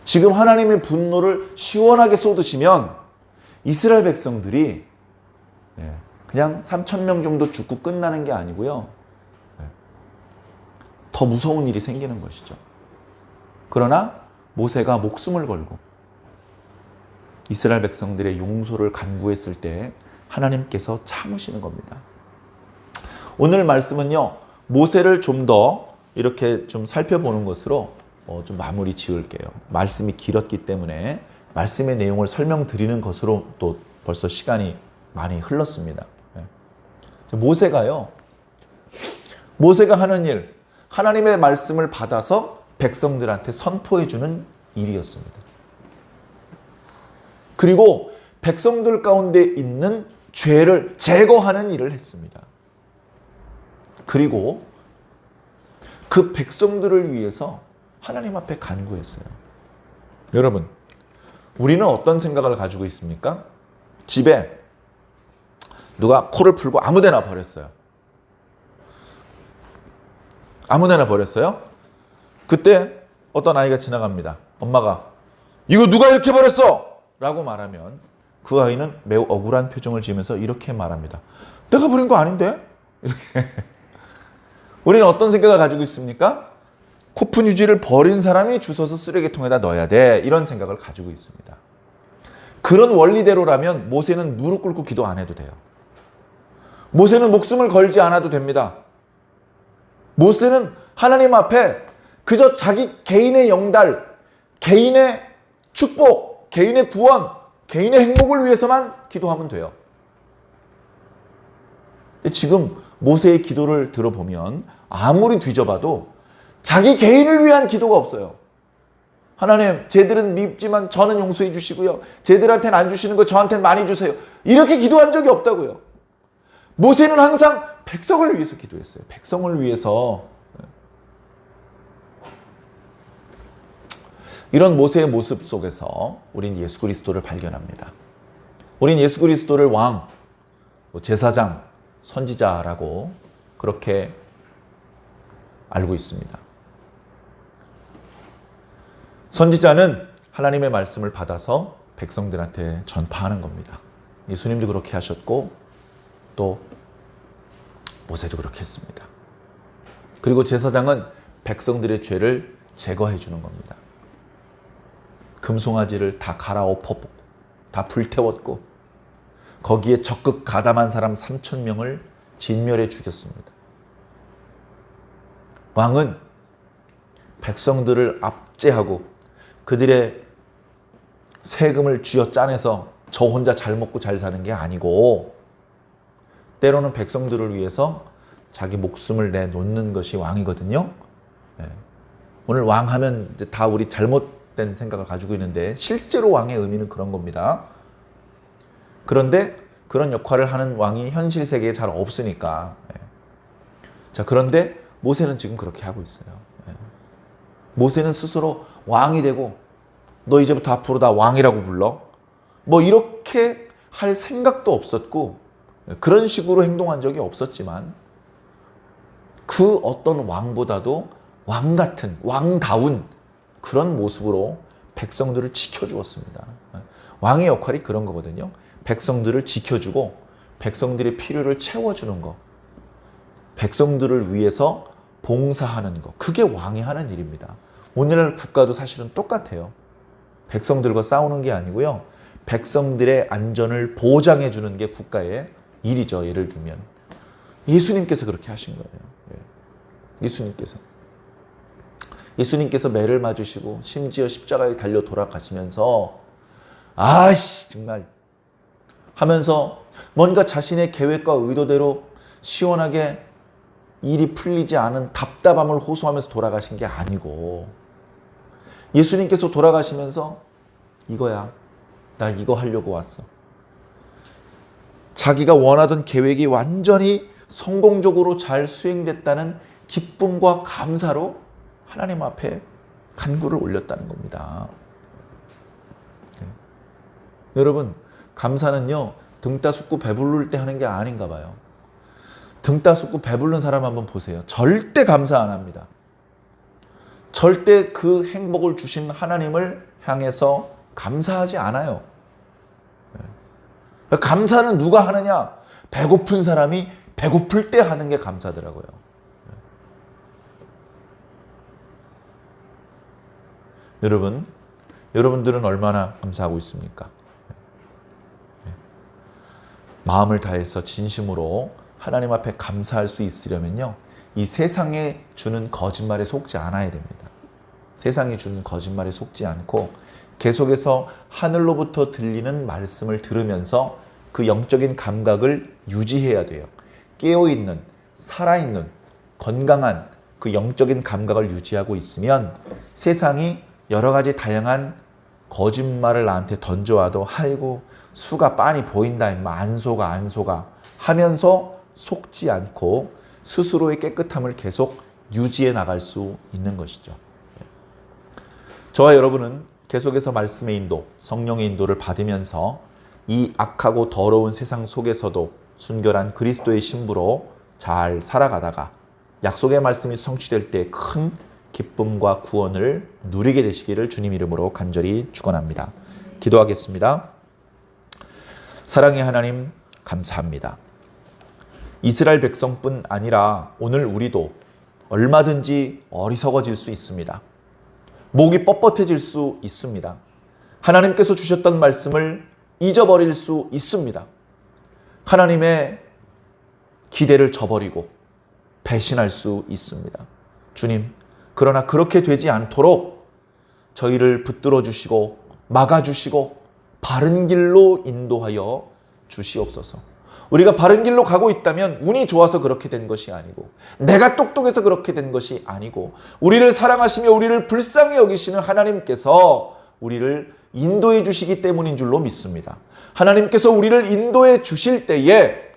지금 하나님의 분노를 시원하게 쏟으시면 이스라엘 백성들이 그냥 3,000명 정도 죽고 끝나는 게 아니고요. 더 무서운 일이 생기는 것이죠. 그러나 모세가 목숨을 걸고 이스라엘 백성들의 용서를 간구했을 때 하나님께서 참으시는 겁니다. 오늘 말씀은요, 모세를 좀 더 이렇게 좀 살펴보는 것으로 좀 마무리 지을게요. 말씀이 길었기 때문에 말씀의 내용을 설명드리는 것으로 또 벌써 시간이 많이 흘렀습니다. 모세가 하는 일, 하나님의 말씀을 받아서 백성들한테 선포해 주는 일이었습니다. 그리고 백성들 가운데 있는 죄를 제거하는 일을 했습니다. 그리고 그 백성들을 위해서 하나님 앞에 간구했어요. 여러분, 우리는 어떤 생각을 가지고 있습니까? 집에 누가 코를 풀고 아무데나 버렸어요. 아무데나 버렸어요. 그때 어떤 아이가 지나갑니다. 엄마가 이거 누가 이렇게 버렸어? 라고 말하면 그 아이는 매우 억울한 표정을 지으면서 이렇게 말합니다. 내가 버린 거 아닌데? 이렇게. 우리는 어떤 생각을 가지고 있습니까? 코푼 유지를 버린 사람이 주워서 쓰레기통에다 넣어야 돼. 이런 생각을 가지고 있습니다. 그런 원리대로라면 모세는 무릎 꿇고 기도 안 해도 돼요. 모세는 목숨을 걸지 않아도 됩니다. 모세는 하나님 앞에 그저 자기 개인의 영달, 개인의 축복, 개인의 구원, 개인의 행복을 위해서만 기도하면 돼요. 지금 모세의 기도를 들어보면 아무리 뒤져봐도 자기 개인을 위한 기도가 없어요. 하나님, 쟤들은 밉지만 저는 용서해 주시고요. 쟤들한테는 안 주시는 거 저한테는 많이 주세요. 이렇게 기도한 적이 없다고요. 모세는 항상 백성을 위해서 기도했어요. 백성을 위해서. 이런 모세의 모습 속에서 우린 예수 그리스도를 발견합니다. 우린 예수 그리스도를 왕, 제사장, 선지자라고 그렇게 알고 있습니다. 선지자는 하나님의 말씀을 받아서 백성들한테 전파하는 겁니다. 예수님도 그렇게 하셨고 또 모세도 그렇게 했습니다. 그리고 제사장은 백성들의 죄를 제거해 주는 겁니다. 금송아지를 다 갈아엎었고 다 불태웠고 거기에 적극 가담한 사람 3,000명을 진멸해 죽였습니다. 왕은 백성들을 압제하고 그들의 세금을 쥐어 짜내서 저 혼자 잘 먹고 잘 사는 게 아니고 때로는 백성들을 위해서 자기 목숨을 내놓는 것이 왕이거든요. 오늘 왕하면 이제 다 우리 잘못된 생각을 가지고 있는데 실제로 왕의 의미는 그런 겁니다. 그런데 그런 역할을 하는 왕이 현실 세계에 잘 없으니까. 자, 그런데 모세는 지금 그렇게 하고 있어요. 모세는 스스로 왕이 되고 너 이제부터 앞으로 다 왕이라고 불러. 뭐 이렇게 할 생각도 없었고 그런 식으로 행동한 적이 없었지만 그 어떤 왕보다도 왕 같은, 왕다운 그런 모습으로 백성들을 지켜주었습니다. 왕의 역할이 그런 거거든요. 백성들을 지켜주고 백성들의 필요를 채워주는 거. 백성들을 위해서 봉사하는 거. 그게 왕이 하는 일입니다. 오늘날 국가도 사실은 똑같아요. 백성들과 싸우는 게 아니고요. 백성들의 안전을 보장해 주는 게 국가의 일이죠. 예를 들면 예수님께서 그렇게 하신 거예요. 예수님께서 매를 맞으시고 심지어 십자가에 달려 돌아가시면서 아씨 정말 하면서 뭔가 자신의 계획과 의도대로 시원하게 일이 풀리지 않은 답답함을 호소하면서 돌아가신 게 아니고 예수님께서 돌아가시면서 이거야. 나 이거 하려고 왔어. 자기가 원하던 계획이 완전히 성공적으로 잘 수행됐다는 기쁨과 감사로 하나님 앞에 간구를 올렸다는 겁니다. 여러분, 감사는요, 등 따숩고 배부를 때 하는 게 아닌가 봐요. 등 따숩고 배부른 사람 한번 보세요. 절대 감사 안 합니다. 절대 그 행복을 주신 하나님을 향해서 감사하지 않아요. 감사는 누가 하느냐? 배고픈 사람이 배고플 때 하는 게 감사더라고요. 여러분들은 얼마나 감사하고 있습니까? 마음을 다해서 진심으로 하나님 앞에 감사할 수 있으려면요, 이 세상에 주는 거짓말에 속지 않아야 됩니다. 세상이 주는 거짓말에 속지 않고 계속해서 하늘로부터 들리는 말씀을 들으면서 그 영적인 감각을 유지해야 돼요. 깨어있는, 살아있는, 건강한 그 영적인 감각을 유지하고 있으면 세상이 여러 가지 다양한 거짓말을 나한테 던져와도 아이고 수가 빤히 보인다 임마 안 속아 하면서 속지 않고 스스로의 깨끗함을 계속 유지해 나갈 수 있는 것이죠. 저와 여러분은 계속해서 말씀의 인도, 성령의 인도를 받으면서 이 악하고 더러운 세상 속에서도 순결한 그리스도의 신부로 잘 살아가다가 약속의 말씀이 성취될 때 큰 기쁨과 구원을 누리게 되시기를 주님 이름으로 간절히 축원합니다. 기도하겠습니다. 사랑의 하나님, 감사합니다. 이스라엘 백성뿐 아니라 오늘 우리도 얼마든지 어리석어질 수 있습니다. 목이 뻣뻣해질 수 있습니다. 하나님께서 주셨던 말씀을 잊어버릴 수 있습니다. 하나님의 기대를 저버리고 배신할 수 있습니다. 주님, 그러나 그렇게 되지 않도록 저희를 붙들어 주시고 막아주시고 바른 길로 인도하여 주시옵소서. 우리가 바른 길로 가고 있다면 운이 좋아서 그렇게 된 것이 아니고, 내가 똑똑해서 그렇게 된 것이 아니고, 우리를 사랑하시며 우리를 불쌍히 여기시는 하나님께서 우리를 인도해 주시기 때문인 줄로 믿습니다. 하나님께서 우리를 인도해 주실 때에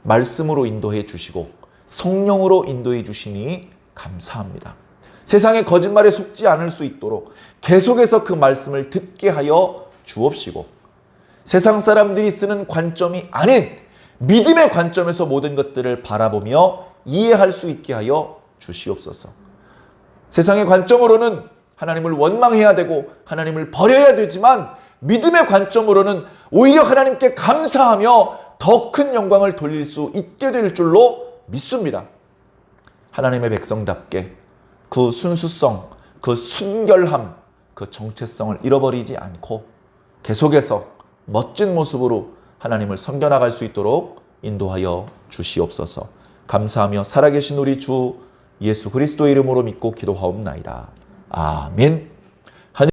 말씀으로 인도해 주시고 성령으로 인도해 주시니 감사합니다. 세상의 거짓말에 속지 않을 수 있도록 계속해서 그 말씀을 듣게 하여 주옵시고, 세상 사람들이 쓰는 관점이 아닌 믿음의 관점에서 모든 것들을 바라보며 이해할 수 있게 하여 주시옵소서. 세상의 관점으로는 하나님을 원망해야 되고 하나님을 버려야 되지만, 믿음의 관점으로는 오히려 하나님께 감사하며 더 큰 영광을 돌릴 수 있게 될 줄로 믿습니다. 하나님의 백성답게 그 순수성, 그 순결함, 그 정체성을 잃어버리지 않고 계속해서 멋진 모습으로 하나님을 섬겨나갈 수 있도록 인도하여 주시옵소서. 감사하며 살아계신 우리 주 예수 그리스도의 이름으로 믿고 기도하옵나이다. 아멘.